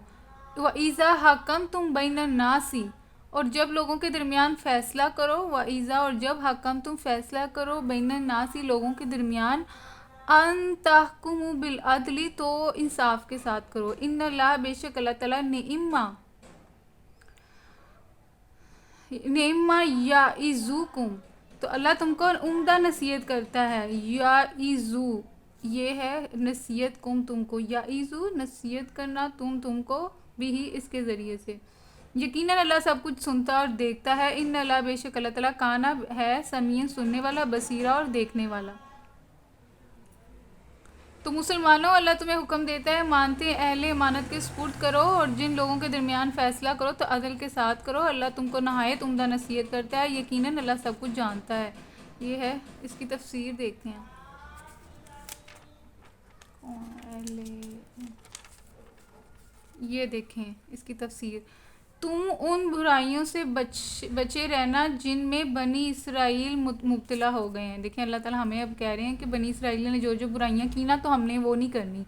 [SPEAKER 1] وَإِذَا حَكَمْتُمْ بَيْنَ النَّاسِ، اور جب لوگوں کے درمیان فیصلہ کرو. وَإِذَا، اور جب حَكَمْتُمْ فیصلہ کرو، بَيْنَ النَّاسِ، لوگوں کے درمیان، أَن تَحْكُمُوا بِالْعَدْلِ، تو انصاف کے ساتھ کرو. ان اللہ، بے شک اللہ تعالیٰ، نعم یعظکم، تو اللہ تم کو عمدہ نصیحت کرتا ہے. یعظو، یہ ہے نصیحت، تم کو، یعظو، نصیحت کرنا، تم کو، بھی اس کے ذریعے سے. یقیناً اللہ سب کچھ سنتا اور دیکھتا ہے. ان اللہ، بے شک اللہ تعالیٰ، کانا، ہے، سمیعاً، سننے والا، بصیرا، اور دیکھنے والا. تو مسلمانوں، اللہ تمہیں حکم دیتا ہے، مانتے اہل امانت کے سپرد کرو، اور جن لوگوں کے درمیان فیصلہ کرو تو عدل کے ساتھ کرو. اللہ تم کو نہایت عمدہ نصیحت کرتا ہے. یقیناً اللہ سب کچھ جانتا ہے. یہ ہے، اس کی تفسیر دیکھتے ہیں. یہ دیکھیں اس کی تفسیر. تم ان برائیوں سے بچے رہنا جن میں بنی اسرائیل مبتلا ہو گئے ہیں. دیکھیں اللہ تعالیٰ ہمیں اب کہہ رہے ہیں کہ بنی اسرائیل نے جو برائیاں کی نا، تو ہم نے وہ نہیں کرنی.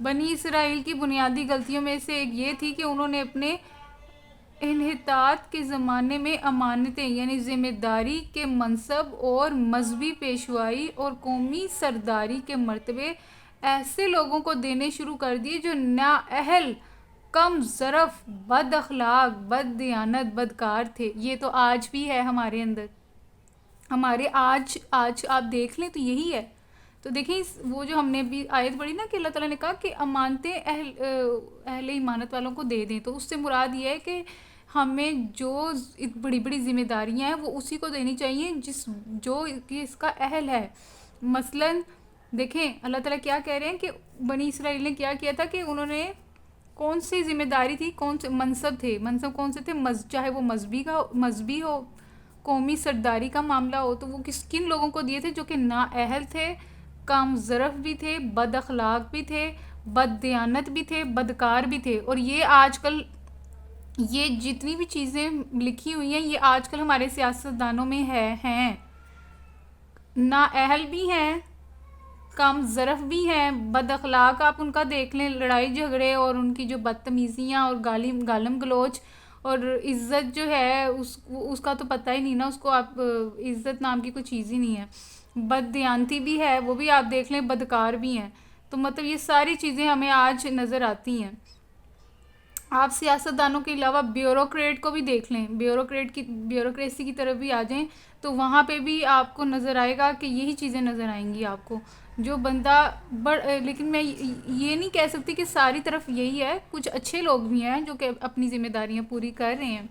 [SPEAKER 1] بنی اسرائیل کی بنیادی غلطیوں میں سے ایک یہ تھی کہ انہوں نے اپنے انحطاط کے زمانے میں امانتیں، یعنی ذمہ داری کے منصب اور مذہبی پیشوائی اور قومی سرداری کے مرتبے ایسے لوگوں کو دینے شروع کر دیے جو نااہل، کم ظرف، بد اخلاق، بد دیانت، بدکار تھے. یہ تو آج بھی ہے ہمارے اندر، ہمارے آج آپ دیکھ لیں تو یہی ہے. تو دیکھیں وہ جو ہم نے بھی آیت پڑھی نا کہ اللہ تعالیٰ نے کہا کہ امانتیں اہل ایمانت والوں کو دے دیں، تو اس سے مراد یہ ہے کہ ہمیں جو بڑی بڑی ذمہ داریاں ہیں وہ اسی کو دینی چاہیے جو کہ اس کا اہل ہے. مثلاً دیکھیں اللہ تعالیٰ کیا کہہ رہے ہیں کہ بنی اسرائیل نے کیا کیا تھا کہ انہوں نے کون سی ذمہ داری تھی، کون سے منصب تھے، منصب کون سے تھے، چاہے وہ مذہبی ہو، قومی سرداری کا معاملہ ہو، تو وہ کن لوگوں کو دیے تھے جو کہ نااہل تھے، کام ظرف بھی تھے، بد اخلاق بھی تھے، بد دیانت بھی تھے، بدکار بھی تھے. اور یہ آج کل یہ جتنی بھی چیزیں لکھی ہوئی ہیں یہ آج کل ہمارے سیاستدانوں میں ہیں. نااہل بھی ہیں، کم ظرف بھی ہیں، بد اخلاق. آپ ان کا دیکھ لیں، لڑائی جھگڑے اور ان کی جو بدتمیزیاں اور گالم گلوچ اور عزت جو ہے اس کا تو پتہ ہی نہیں نا. اس کو آپ عزت نام کی کوئی چیز ہی نہیں ہے. بد دیانتی بھی ہے، وہ بھی آپ دیکھ لیں، بدکار بھی ہیں. تو مطلب یہ ساری چیزیں ہمیں آج نظر آتی ہیں. آپ سیاستدانوں کے علاوہ بیوروکریٹ کو بھی دیکھ لیں، بیوروکریسی کی طرف بھی آ جائیں تو وہاں پہ بھی آپ کو نظر آئے گا کہ یہی چیزیں نظر آئیں گی آپ کو. جو بندہ لیکن میں یہ نہیں کہہ سکتی کہ ساری طرف یہی ہے. کچھ اچھے لوگ بھی ہیں جو کہ اپنی ذمہ داریاں پوری کر رہے ہیں،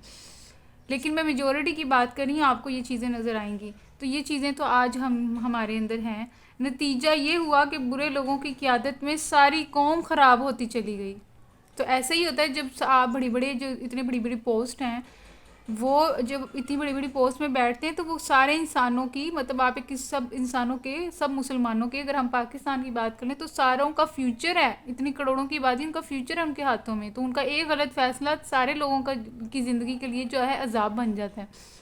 [SPEAKER 1] لیکن میں میجورٹی کی بات کر رہی ہوں. آپ کو یہ چیزیں نظر آئیں گی. تو یہ چیزیں تو آج ہمارے اندر ہیں. نتیجہ یہ ہوا کہ برے لوگوں کی قیادت میں ساری قوم خراب ہوتی چلی گئی. تو ایسا ہی ہوتا ہے جب آپ جو اتنے بڑی بڑی پوسٹ ہیں، وہ جب اتنی بڑی بڑی پوسٹ میں بیٹھتے ہیں تو وہ سارے انسانوں کی، مطلب آپ سب انسانوں کے، سب مسلمانوں کے، اگر ہم پاکستان کی بات کریں تو ساروں کا فیوچر ہے. اتنی کروڑوں کی آبادی، ان کا فیوچر ہے ان کے ہاتھوں میں. تو ان کا ایک غلط فیصلہ سارے لوگوں کی زندگی کے لیے جو ہے عذاب بن جاتا ہے.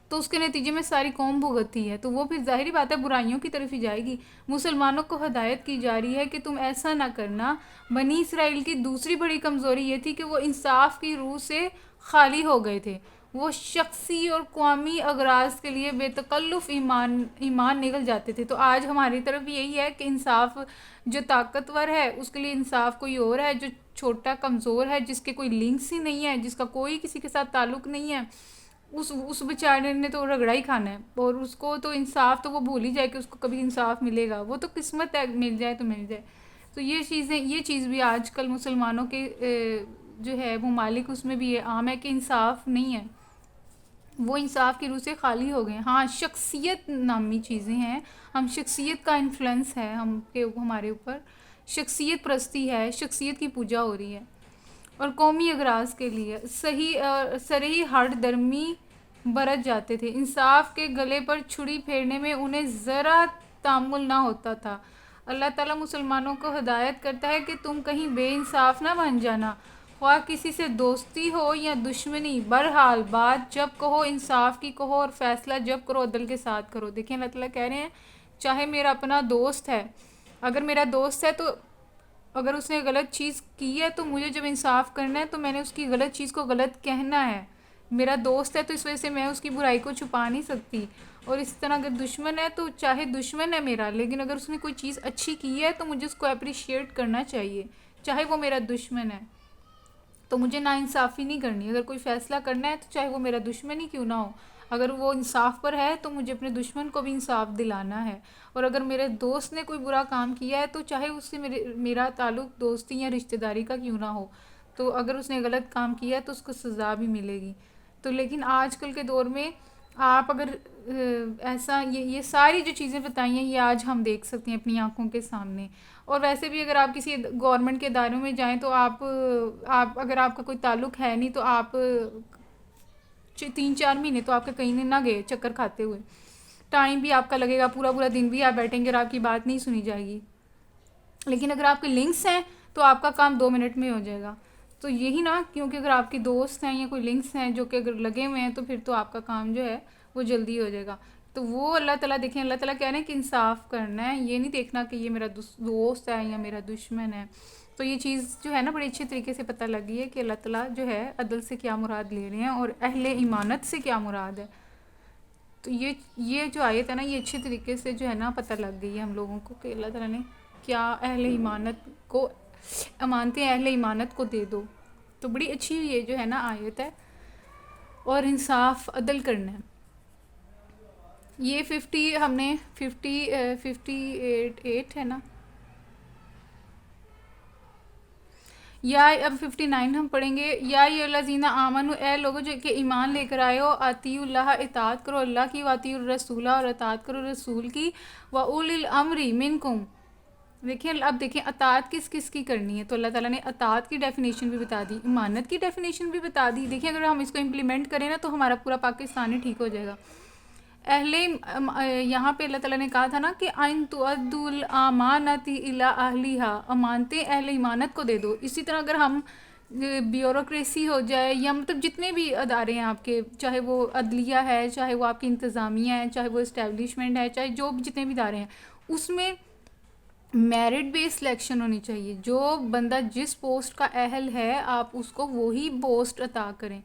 [SPEAKER 1] تو اس کے نتیجے میں ساری قوم بھگتتی ہے. تو وہ پھر ظاہری بات ہے برائیوں کی طرف ہی جائے گی. مسلمانوں کو ہدایت کی جا رہی ہے کہ تم ایسا نہ کرنا. بنی اسرائیل کی دوسری بڑی کمزوری یہ تھی کہ وہ انصاف کی روح سے خالی ہو گئے تھے. وہ شخصی اور قومی اغراض کے لیے بے تکلف ایمان نگل جاتے تھے. تو آج ہماری طرف یہی ہے کہ انصاف جو طاقتور ہے اس کے لیے انصاف کوئی اور ہے، جو چھوٹا کمزور ہے، جس کے کوئی لنکس ہی نہیں ہے، جس کا کوئی کسی کے ساتھ تعلق نہیں ہے، اس بیچارے نے تو رگڑا ہی کھانا ہے. اور اس کو تو انصاف تو وہ بھول ہی جائے کہ اس کو کبھی انصاف ملے گا. وہ تو قسمت ہے، مل جائے تو مل جائے. تو یہ چیز بھی آج کل مسلمانوں کے جو ہے ممالک، اس میں بھی یہ عام ہے کہ انصاف نہیں ہے. وہ انصاف کی روح سے خالی ہو گئے. ہاں، شخصیت نامی چیزیں ہیں. ہم شخصیت کا انفلوئنس ہے ہمارے اوپر. شخصیت پرستی ہے، شخصیت کی پوجا ہو رہی ہے. اور قومی اغراض کے لیے سرہی ہٹ درمی برت جاتے تھے. انصاف کے گلے پر چھری پھیرنے میں انہیں ذرا تامل نہ ہوتا تھا. اللہ تعالیٰ مسلمانوں کو ہدایت کرتا ہے کہ تم کہیں بے انصاف نہ بن جانا، خواہ کسی سے دوستی ہو یا دشمنی. بہرحال بات جب کہو انصاف کی کہو، اور فیصلہ جب کرو عدل کے ساتھ کرو. دیکھیں اللہ تعالیٰ کہہ رہے ہیں چاہے میرا اپنا دوست ہے، اگر میرا دوست ہے تو اگر اس نے غلط چیز کی ہے تو مجھے جب انصاف کرنا ہے تو میں نے اس کی غلط چیز کو غلط کہنا ہے. میرا دوست ہے تو اس وجہ سے میں اس کی برائی کو چھپا نہیں سکتی. اور اس طرح اگر دشمن ہے تو چاہے دشمن ہے میرا، لیکن اگر اس نے کوئی چیز اچھی کی ہے تو مجھے اس کو اپریشیٹ کرنا چاہیے، چاہے وہ میرا دشمن ہے. تو مجھے ناانصافی نہیں کرنی. اگر کوئی فیصلہ کرنا ہے تو چاہے وہ میرا دشمن ہی کیوں نہ ہو، اگر وہ انصاف پر ہے تو مجھے اپنے دشمن کو بھی انصاف دلانا ہے. اور اگر میرے دوست نے کوئی برا کام کیا ہے تو چاہے اس سے میرا تعلق دوستی یا رشتہ داری کا کیوں نہ ہو، تو اگر اس نے غلط کام کیا ہے تو اس کو سزا بھی ملے گی. تو لیکن آج کل کے دور میں آپ اگر ایسا یہ ساری جو چیزیں بتائی ہیں یہ آج ہم دیکھ سکتے ہیں اپنی آنکھوں کے سامنے. اور ویسے بھی اگر آپ کسی گورنمنٹ کے اداروں میں جائیں تو آپ اگر آپ کا کوئی تعلق ہے نہیں تو آپ 3-4 مہینے تو آپ کے کہیں نہ گئے چکر کھاتے ہوئے. ٹائم بھی آپ کا لگے گا، پورا دن بھی آپ بیٹھیں گے اور آپ کی بات نہیں سنی جائے گی. لیکن اگر آپ کے لنکس ہیں تو آپ کا کام 2 منٹ میں ہو جائے گا. تو یہی نا، کیونکہ اگر آپ کے دوست ہیں یا کوئی لنکس ہیں جو کہ اگر لگے ہوئے ہیں تو پھر تو آپ کا کام جو ہے وہ جلدی ہو جائے گا. تو وہ اللہ تعالیٰ دیکھیں، اللہ تعالیٰ کہہ رہے ہیں کہ انصاف کرنا ہے. یہ نہیں دیکھنا کہ یہ میرا دوست ہے یا میرا دشمن ہے. تو یہ چیز جو ہے نا بڑی اچھے طریقے سے پتہ لگ گئی ہے کہ اللہ تعالیٰ جو ہے عدل سے کیا مراد لے رہے ہیں اور اہل ایمانت سے کیا مراد ہے. تو یہ جو آیت ہے نا یہ اچھے طریقے سے جو ہے نا پتہ لگ گئی ہے ہم لوگوں کو کہ اللہ تعالیٰ نے کیا اہل ایمانت کو امانتیں اہل ایمانت کو دے دو. تو بڑی اچھی یہ جو ہے نا آیت ہے. اور انصاف عدل کرنا ہے. یہ 50 ہم نے 58 ہے نا، یا اب 59 ہم پڑھیں گے. یا الذین آمنوا، اے لوگوں جو کہ ایمان لے کر آئے ہو، اطیعوا اللہ، اطاعت کرو اللہ کی، واطیعوا الرسول، اور اطاعت کرو رسول کی، واولی الامر منکم. دیکھیں اطاعت کس کی کرنی ہے. تو اللہ تعالیٰ نے اطاعت کی ڈیفینیشن بھی بتا دی، ایمانت کی ڈیفینیشن بھی بتا دی. دیکھیں اگر ہم اس کو امپلیمنٹ کریں نا تو ہمارا پورا پاکستان ہی ٹھیک ہو جائے گا. یہاں پہ اللہ تعالیٰ نے کہا تھا نا کہ ان تؤدوا الامانات الی اہلیہا، امانتیں اہل ایمانت کو دے دو. اسی طرح اگر ہم بیوروکریسی ہو جائے یا مطلب جتنے بھی ادارے ہیں آپ کے، چاہے وہ عدلیہ ہے، چاہے وہ آپ کی انتظامیہ ہے، چاہے وہ اسٹیبلشمنٹ ہے، چاہے جو بھی جتنے بھی ادارے ہیں، اس میں میرٹ بیس سلیکشن ہونی چاہیے. جو بندہ جس پوسٹ کا اہل ہے آپ اس کو وہی پوسٹ عطا کریں.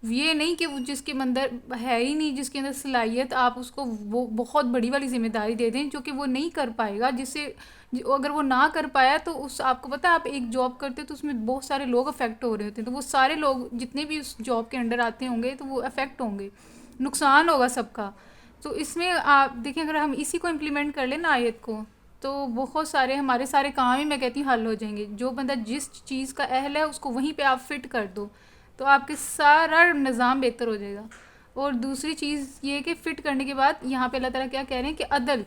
[SPEAKER 1] یہ نہیں کہ وہ جس کے اندر ہے ہی نہیں، جس کے اندر صلاحیت، آپ اس کو وہ بہت بڑی والی ذمہ داری دے دیں جو کہ وہ نہیں کر پائے گا. جس سے اگر وہ نہ کر پایا تو اس، آپ کو پتہ ہے آپ ایک جاب کرتے تو اس میں بہت سارے لوگ افیکٹ ہو رہے ہوتے ہیں، تو وہ سارے لوگ جتنے بھی اس جاب کے انڈر آتے ہوں گے تو وہ افیکٹ ہوں گے، نقصان ہوگا سب کا. تو اس میں آپ دیکھیں اگر ہم اسی کو امپلیمنٹ کر لیں نا آیت کو، تو بہت سارے ہمارے سارے کام ہی میں کہتی ہوں حل ہو جائیں گے. جو بندہ جس چیز کا اہل ہے اس کو وہیں پہ آپ فٹ کر دو تو آپ کے سارا نظام بہتر ہو جائے گا. اور دوسری چیز یہ کہ فٹ کرنے کے بعد یہاں پہ اللہ تعالیٰ کیا کہہ رہے ہیں کہ عدل،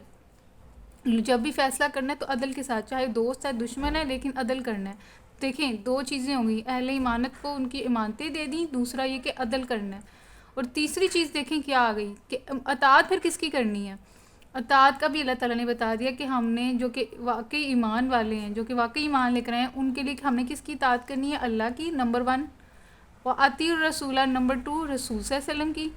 [SPEAKER 1] جب بھی فیصلہ کرنا ہے تو عدل کے ساتھ، چاہے دوست ہے دشمن ہے لیکن عدل کرنا ہے. دیکھیں دو چیزیں ہوں گی، اہل ایمانت کو ان کی امانتیں دے دیں، دوسرا یہ کہ عدل کرنا ہے. اور تیسری چیز دیکھیں کیا آ گئی کہ اطاعت پھر کس کی کرنی ہے. اطاعت کا بھی اللہ تعالیٰ نے بتا دیا کہ ہم نے جو کہ واقعی ایمان والے ہیں، جو کہ واقعی ایمان لے کر آئے ہیں، ان کے لیے ہم نے کس کی اطاعت کرنی ہے؟ اللہ کی نمبر 1، وَأَطِیعُوا الرَّسُولَ نمبر 2، رسول صلی اللہ علیہ وسلم کی.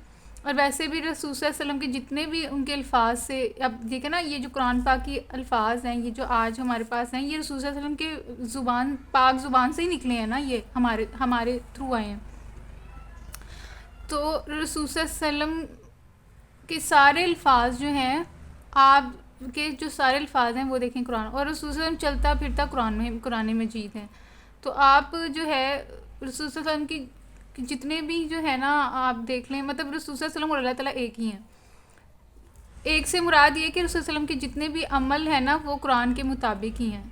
[SPEAKER 1] اور ویسے بھی رسول صلی اللہ علیہ وسلم کے جتنے بھی ان کے الفاظ سے، اب دیکھیں نا یہ جو قرآن پاک کی الفاظ ہیں، یہ جو آج ہمارے پاس ہیں، یہ رسول صلی اللہ علیہ وسلم کے زبان، پاک زبان سے ہی نکلے ہیں نا، یہ ہمارے تھرو آئے ہیں. تو رسول صلی اللہ علیہ وسلم کے سارے الفاظ جو ہیں، آپ کے جو سارے الفاظ ہیں وہ دیکھیں قرآن، اور رسول صلی اللہ علیہ وسلم چلتا پھرتا قرآن مجید ہے. تو آپ جو ہے رسول صلی اللہ علیہ وسلم کی جتنے بھی جو ہے نا آپ دیکھ لیں، مطلب رسول صلی اللہ علیہ وسلم اور اللہ تعالیٰ ایک ہی ہیں. ایک سے مراد یہ کہ رسول صلی اللہ علیہ وسلم کے جتنے بھی عمل ہیں نا وہ قرآن کے مطابق ہی ہیں.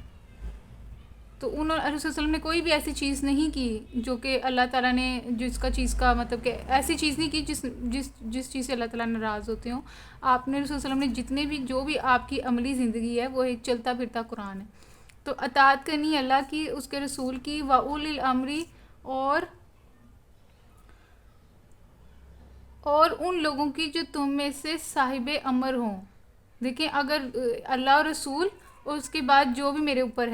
[SPEAKER 1] تو رسول صلی اللہ علیہ وسلم نے کوئی بھی ایسی چیز نہیں کی جو کہ اللہ تعالیٰ نے جس کا چیز کا مطلب کہ ایسی چیز نہیں کی جس چیز سے اللہ تعالیٰ ناراض ہوتے ہوں. آپ نے رسول صلی اللہ علیہ وسلم نے جتنے بھی جو بھی آپ کی عملی زندگی ہے وہ ایک چلتا پھرتا قرآن ہے. تو اطاعت کرنی اللہ کی، اس کے رسول کی، وَأُولِي الْأَمْرِ، اور ان لوگوں کی جو تم میں سے صاحب امر ہوں. دیکھیں اگر اللہ اور رسول اور اس کے بعد جو بھی میرے اوپر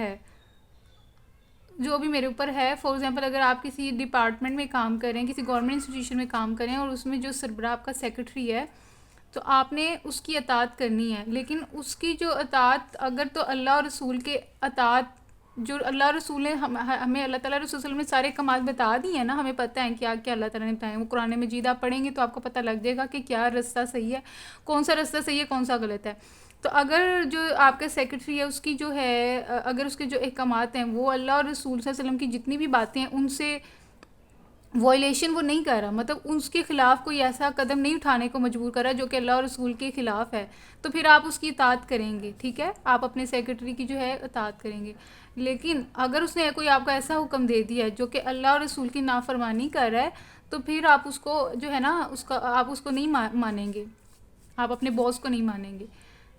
[SPEAKER 1] ہے، فار ایگزامپل اگر آپ کسی ڈپارٹمنٹ میں کام کریں، کسی گورنمنٹ انسٹیٹیوشن میں کام کریں اور اس میں جو سربراہ آپ کا سیکرٹری ہے تو آپ نے اس کی اطاعت کرنی ہے. لیکن اس کی جو اطاعت اگر تو اللہ اور رسول کے اطاعت، جو اللہ اور رسول نے ہمیں اللہ تعالیٰ رسول صلی اللہ علیہ وسلم نے سارے کمال بتا دی ہیں نا، ہمیں پتہ ہے کیا کیا اللہ تعالیٰ نے بتائے ہیں. وہ قرآن مجید آپ پڑھیں گے تو آپ کو پتہ لگ جائے گا کہ کیا رستہ صحیح ہے، کون سا رستہ صحیح ہے، کون سا غلط ہے. تو اگر جو آپ کا سیکرٹری ہے اس کی جو ہے، اگر اس کے جو احکامات ہیں وہ اللہ اور رسول صلی اللہ علیہ وسلم کی جتنی بھی باتیں ہیں ان سے وائلیشن وہ نہیں کر رہا، مطلب اس کے خلاف کوئی ایسا قدم نہیں اٹھانے کو مجبور کر رہا جو کہ اللہ اور رسول کے خلاف ہے، تو پھر آپ اس کی اطاعت کریں گے. ٹھیک ہے، آپ اپنے سیکرٹری کی جو ہے اطاعت کریں گے. لیکن اگر اس نے کوئی آپ کو ایسا حکم دے دیا ہے جو کہ اللہ اور رسول کی نافرمانی کر رہا ہے تو پھر آپ اس کو جو ہے نا آپ اس کو نہیں مانیں گے، آپ اپنے باس کو نہیں مانیں گے.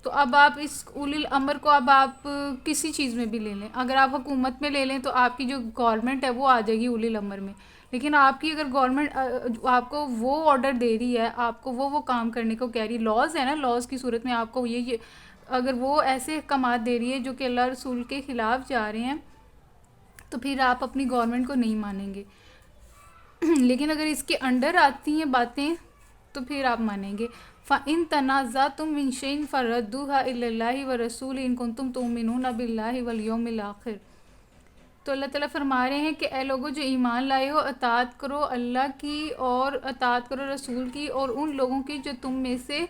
[SPEAKER 1] تو اب آپ اس اولی الامر کو اب آپ کسی چیز میں بھی لے لیں، اگر آپ حکومت میں لے لیں تو آپ کی جو گورنمنٹ ہے وہ آ جائے گی اولی الامر میں. لیکن آپ کی اگر گورنمنٹ آپ کو وہ آرڈر دے رہی ہے، آپ کو وہ کام کرنے کو کہہ رہی ہے، لاز ہے نا، لاز کی صورت میں آپ کو یہ اگر وہ ایسے احکامات دے رہی ہے جو کہ اللہ رسول کے خلاف جا رہے ہیں تو پھر آپ اپنی گورنمنٹ کو نہیں مانیں گے. لیکن اگر اس کے انڈر آتی ہیں باتیں تو پھر آپ مانیں گے. فَإِن تَنَازَعْتُم مِّن شَيْءٍ فَرُدُّوهُ إِلَى اللَّهِ وَرَسُولِهِ إِن كُنتُم تُؤْمِنُونَ بِاللَّهِ وَالْيَوْمِ الْآخِرِ. تو اللہ تعالیٰ فرما رہے ہیں کہ اے لوگوں جو ایمان لائے ہو، اطاعت کرو اللہ کی اور اطاعت کرو رسول کی اور ان لوگوں کی جو تم میں سے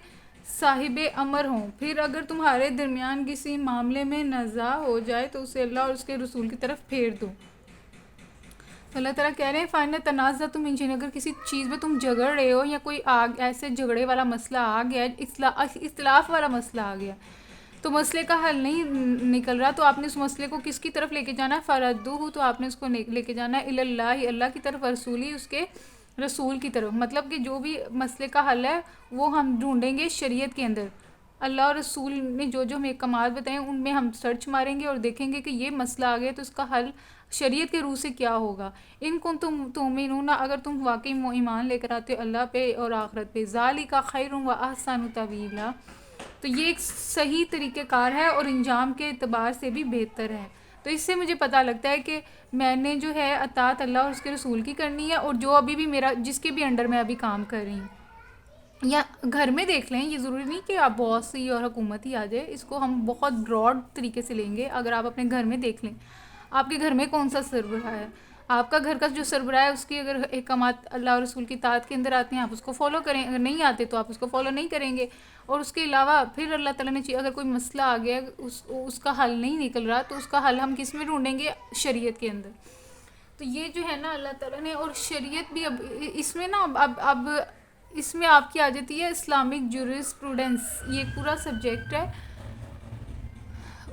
[SPEAKER 1] صاحب امر ہوں. پھر اگر تمہارے درمیان کسی معاملے میں نزاع ہو جائے تو اسے اللہ اور اس کے رسول کی طرف پھیر دو. تو اللہ تعالیٰ کہہ رہے ہیں فَإِن تَنَازَعْتُم مِّن شَيْءٍ، اگر کسی چیز میں تم جھگڑ رہے ہو یا کوئی ایسے جھگڑے والا مسئلہ آ گیا ہے، اختلاف والا مسئلہ آ گیا تو مسئلے کا حل نہیں نکل رہا، تو آپ نے اس مسئلے کو کس کی طرف لے کے جانا ہے؟ فَرَدُّوهُ، تو آپ نے اس کو لے کے جانا ہے إِلَى اللَّهِ، اللہ کی طرف، رسولی، اس کے رسول کی طرف. مطلب کہ جو بھی مسئلے کا حل ہے وہ ہم ڈھونڈیں گے شریعت کے اندر. اللہ اور رسول نے جو ہمیں کمال بتائے ان میں ہم سرچ ماریں گے اور دیکھیں گے کہ یہ مسئلہ آ گیا تو اس کا حل شریعت کے روح سے کیا ہوگا. ان کن تم تؤمنون، اگر تم واقعی ایمان لے کر آتے ہو اللہ پہ اور آخرت پہ، ذالک خیر و احسن تاویلا، تو یہ ایک صحیح طریقہ کار ہے اور انجام کے اعتبار سے بھی بہتر ہے. تو اس سے مجھے پتہ لگتا ہے کہ میں نے جو ہے اطاعت اللہ اور اس کے رسول کی کرنی ہے، اور جو ابھی بھی میرا جس کے بھی انڈر میں ابھی کام کر رہی ہوں، یا گھر میں دیکھ لیں، یہ ضروری نہیں کہ آپ باس ہی اور حکومت ہی آ جائے، اس کو ہم بہت براڈ طریقے سے لیں گے. اگر آپ اپنے گھر میں دیکھ لیں، آپ کے گھر میں کون سا سربراہ ہے، آپ کا گھر کا جو سربراہ ہے اس کی اگر احکامات اللہ اور رسول کی اطاعت کے اندر آتے ہیں آپ اس کو فالو کریں، اگر نہیں آتے تو آپ اس کو فالو نہیں کریں گے. اور اس کے علاوہ پھر اللہ تعالیٰ نے اگر کوئی مسئلہ آ گیا، اس کا حل نہیں نکل رہا، تو اس کا حل ہم کس میں ڈھونڈیں گے؟ شریعت کے اندر. تو یہ جو ہے نا اللہ تعالیٰ نے، اور شریعت بھی اب اس میں نا اب اس میں آپ کی آ جاتی ہے اسلامک جورسپروڈنس، یہ پورا سبجیکٹ ہے.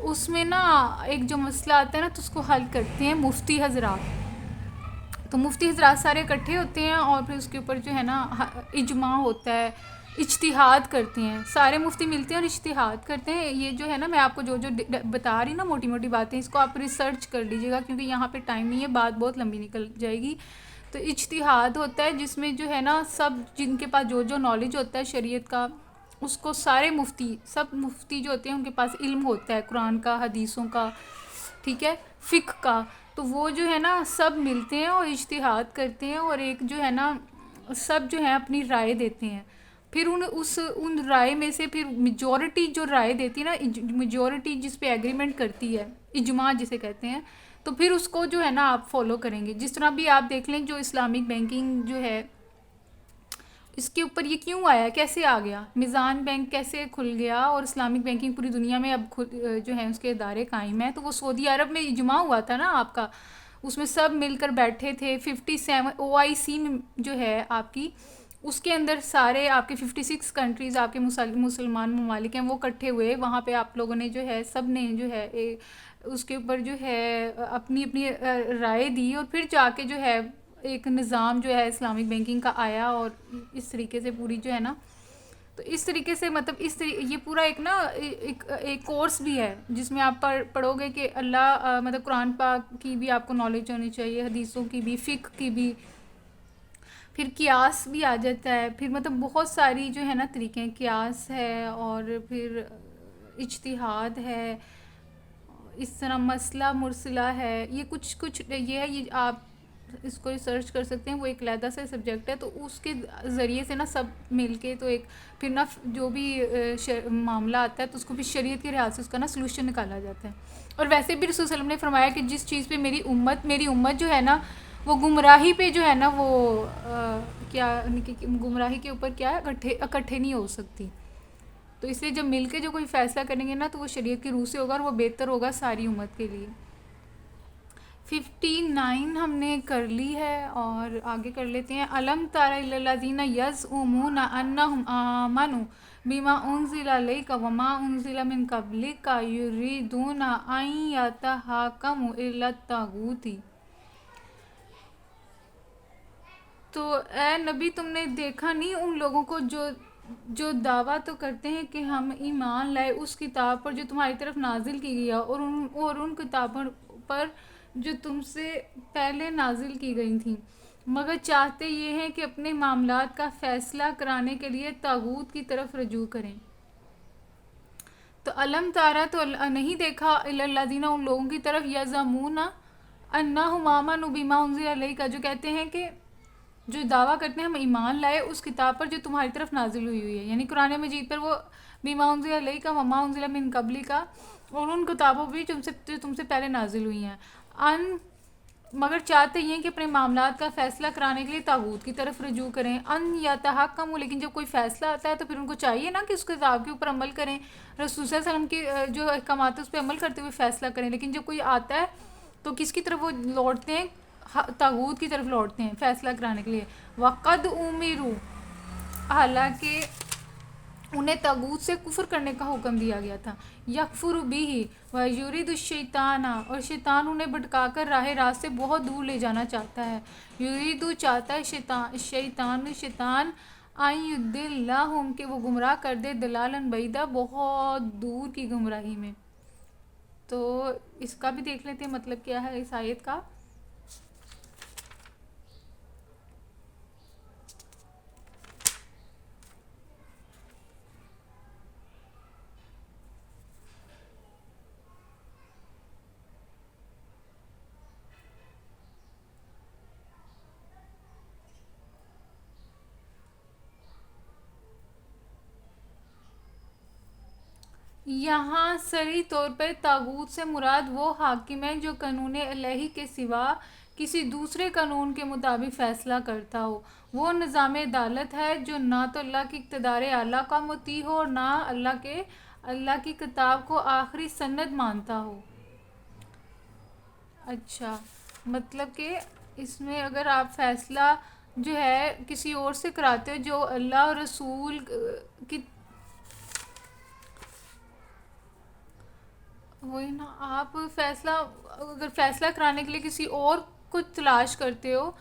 [SPEAKER 1] اس میں نا ایک جو مسئلہ آتا ہے نا تو اس کو حل کرتے ہیں مفتی حضرات. تو مفتی حضرات سارے اکٹھے ہوتے ہیں اور پھر اس کے اوپر جو ہے نا اجماع ہوتا ہے، اجتہاد کرتے ہیں، سارے مفتی ملتے ہیں اور اجتہاد کرتے ہیں. یہ جو ہے نا میں آپ کو جو بتا رہی نا موٹی موٹی باتیں، اس کو آپ ریسرچ کر لیجیے گا کیونکہ یہاں پہ ٹائم نہیں ہے، بات بہت لمبی نکل جائے گی. تو اجتہاد ہوتا ہے جس میں جو ہے نا سب جن کے پاس جو نالج ہوتا ہے شریعت کا، اس کو سارے سب مفتی جو ہوتے ہیں ان کے پاس علم ہوتا ہے قرآن کا، حدیثوں کا، ٹھیک ہے، فقہ کا. تو وہ جو ہے نا سب ملتے ہیں اور اجتہاد کرتے ہیں، اور ایک جو ہے نا سب جو ہے اپنی رائے دیتے ہیں. پھر ان رائے میں سے پھر میجورٹی جو رائے دیتی ہے نا، میجورٹی جس پہ ایگریمنٹ کرتی ہے، اجماع جسے کہتے ہیں، تو پھر اس کو جو ہے نا آپ فالو کریں گے. جس طرح بھی آپ دیکھ لیں جو اسلامک بینکنگ جو ہے اس کے اوپر یہ کیوں آیا، کیسے آ گیا، میزان بینک کیسے کھل گیا، اور اسلامک بینکنگ پوری دنیا میں اب جو ہے اس کے ادارے قائم ہیں. تو وہ سعودی عرب میں اجماع ہوا تھا نا آپ کا، اس میں سب مل کر بیٹھے تھے. 57 OIC میں جو ہے آپ کی، اس کے اندر سارے آپ کے 56 کنٹریز آپ کے مسلمان ممالک ہیں، وہ اکٹھے ہوئے وہاں پہ. آپ لوگوں نے جو ہے سب نے جو ہے اس کے اوپر جو ہے اپنی اپنی رائے دی، اور پھر جا کے جو ہے ایک نظام جو ہے اسلامک بینکنگ کا آیا. اور اس طریقے سے پوری جو ہے نا، تو اس طریقے سے مطلب یہ پورا ایک نا ایک کورس بھی ہے جس میں آپ پڑھو گے کہ اللہ مطلب قرآن پاک کی بھی آپ کو نالج ہونی چاہیے، حدیثوں کی بھی، فقہ کی بھی، پھر قیاس بھی آ جاتا ہے. پھر مطلب بہت ساری جو ہے نا طریقے ہیں، قیاس ہے، اور پھر اجتہاد ہے، اس طرح مسئلہ مرسلہ ہے. یہ کچھ یہ ہے، یہ آپ اس کو ریسرچ کر سکتے ہیں، وہ ایک علیحدہ سے سبجیکٹ ہے. تو اس کے ذریعے سے نا سب مل کے تو ایک پھر نا جو بھی معاملہ آتا ہے تو اس کو بھی شریعت کے لحاظ سے اس کا نا سلوشن نکالا جاتا ہے. اور ویسے بھی رسول صلی اللہ علیہ وسلم نے فرمایا کہ جس چیز پہ میری امت جو ہے نا وہ گمراہی پہ جو ہے نا وہ کیا گمراہی کے اوپر کیا ہے، اکٹھے نہیں ہو سکتی. تو اس لیے جب مل کے جو کوئی فیصلہ کریں گے نا تو وہ شریعت کی روح سے ہوگا اور وہ بہتر ہوگا ساری امت کے لیے. 59 ہم نے کر لی ہے اور آگے کر لیتے ہیں. الم تر الی الذین یزعمون انہم آمنوا بما انزل الیک وما انزل من قبلک یریدون ان یتحاکموا الی الطاغوت. تو اے نبی تم نے دیکھا نہیں ان لوگوں کو جو دعویٰ تو کرتے ہیں کہ ہم ایمان لائے اس کتاب پر جو تمہاری طرف نازل کی گئی اور ان کتابوں پر جو تم سے پہلے نازل کی گئی تھیں، مگر چاہتے یہ ہیں کہ اپنے معاملات کا فیصلہ کرانے کے لیے طاغوت کی طرف رجوع کریں. تو علم تارا تو نہیں دیکھا الی الذین ان لوگوں کی طرف یزعمون انہم آمنوا بما انزل الیک جو کہتے ہیں کہ جو دعویٰ کرتے ہیں ہم ایمان لائے اس کتاب پر جو تمہاری طرف نازل ہوئی ہے، یعنی قرآن مجید پر، وہ بما انزل الیک وما انزل من قبلک، اور ان کتابوں بھی جو تم سے پہلے نازل ہوئی ہیں. مگر چاہتے یہ ہیں کہ اپنے معاملات کا فیصلہ کرانے کے لیے طاغوت کی طرف رجوع کریں. ان یتحکموا، لیکن جب کوئی فیصلہ آتا ہے تو پھر ان کو چاہیے نا کہ اس کتاب کے اوپر عمل کریں، رسول صلی اللہ علیہ وسلم کی جو احکامات اس پہ عمل کرتے ہوئے فیصلہ کریں. لیکن جب کوئی آتا ہے تو کس کی طرف وہ لوٹتے ہیں؟ طاغوت کی طرف لوٹتے ہیں فیصلہ کرانے کے لیے. وقد امروا، حالانکہ انہیں طاغوت سے کفر کرنے کا حکم دیا گیا تھا. یکفر بہ ویرید الشیطان، اور شیطان انہیں بھٹکا کر راہ راست سے بہت دور لے جانا چاہتا ہے. یرید چاہتا ہے شیطان ان یضلہم کہ وہ گمراہ کر دے، دلالا بعیدا بہت دور کی گمراہی میں. تو اس کا بھی دیکھ لیتے ہیں مطلب کیا ہے اس آیت کا. یہاں صریح طور پر طاغوت سے مراد وہ حاکم ہے جو قانون الہی کے سوا کسی دوسرے قانون کے مطابق فیصلہ کرتا ہو. وہ نظام عدالت ہے جو نہ تو اللہ کی اقتدار اعلیٰ کا مطیع ہو اور نہ اللہ کی کتاب کو آخری سند مانتا ہو. اچھا، مطلب کہ اس میں اگر آپ فیصلہ جو ہے کسی اور سے کراتے ہو جو اللہ اور رسول کی، وہی نا، آپ اگر فیصلہ کرانے کے لیے کسی اور کو تلاش کرتے ہو،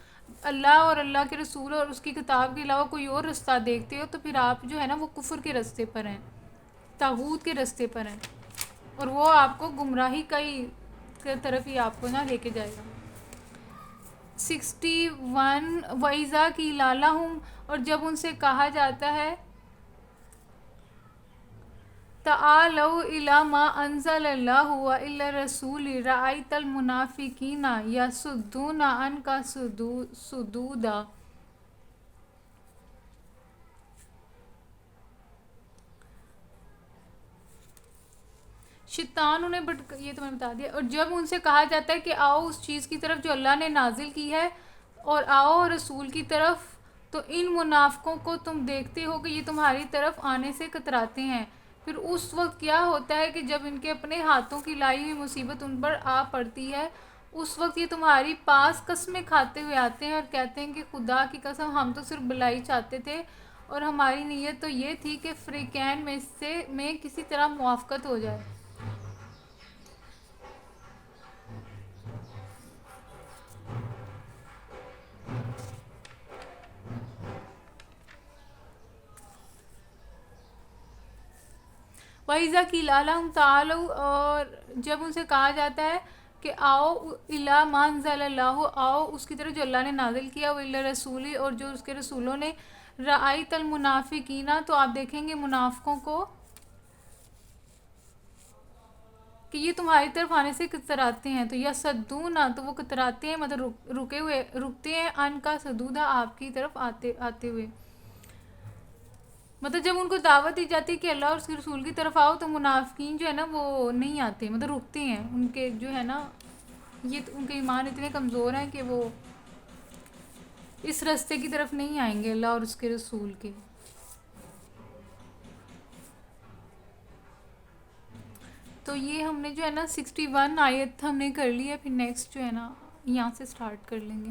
[SPEAKER 1] اللہ اور اللہ کے رسول اور اس کی کتاب کے علاوہ کوئی اور رستہ دیکھتے ہو، تو پھر آپ جو ہے نا وہ کفر کے رستے پر ہیں، طاغوت کے رستے پر ہیں، اور وہ آپ کو گمراہی کی طرف ہی آپ کو نہ لے کے جائے گا. 61 وَإِذَا قِيلَ لَهُمْ، اور جب ان سے کہا جاتا ہے تعالوا إلى ما أنزل الله وإلى الرسول رأيت المنافقين يصدون عنك صدودا. شیطان انہیں یہ تو میں نے بتا دیا. اور جب ان سے کہا جاتا ہے کہ آؤ اس چیز کی طرف جو اللہ نے نازل کی ہے اور آؤ رسول کی طرف، تو ان منافقوں کو تم دیکھتے ہو کہ یہ تمہاری طرف آنے سے کتراتے ہیں. پھر اس وقت کیا ہوتا ہے کہ جب ان کے اپنے ہاتھوں کی لائی ہوئی مصیبت ان پر آ پڑتی ہے، اس وقت یہ تمہاری پاس قسمیں کھاتے ہوئے آتے ہیں اور کہتے ہیں کہ خدا کی قسم ہم تو صرف بلائی چاہتے تھے اور ہماری نیت تو یہ تھی کہ فریقین میں کسی طرح موافقت ہو جائے. وَإِذَا قِيلَ لَهُمْ تَعَالَوْا، اور جب ان سے کہا جاتا ہے کہ آؤ إِلَى مَا أَنزَلَ اللَّهُ، آؤ اس کی طرف جو اللہ نے نازل کیا، وَإِلَى الرَّسُولِ، اور جو اس کے رسولوں نے، رَأَيْتَ الْمُنَافِقِينَ، تو آپ دیکھیں گے منافقوں کو کہ یہ تمہاری طرف آنے سے کتراتے ہیں. تو یصدون، تو وہ کتراتے ہیں، مطلب رکتے ہیں، ان کا صدودا، آپ کی طرف آتے ہوئے. مطلب جب ان کو دعوت دی جاتی ہے کہ اللہ اور اس کے رسول کی طرف آؤ، تو منافقین جو ہے نا وہ نہیں آتے، مطلب رکتے ہیں. ان کے جو ہے نا ان کے ایمان اتنے کمزور ہیں کہ وہ اس رستے کی طرف نہیں آئیں گے اللہ اور اس کے رسول کے. تو یہ ہم نے جو ہے نا 61 آیت ہم نے کر لی ہے. پھر نیکسٹ جو ہے نا یہاں سے سٹارٹ کر لیں گے.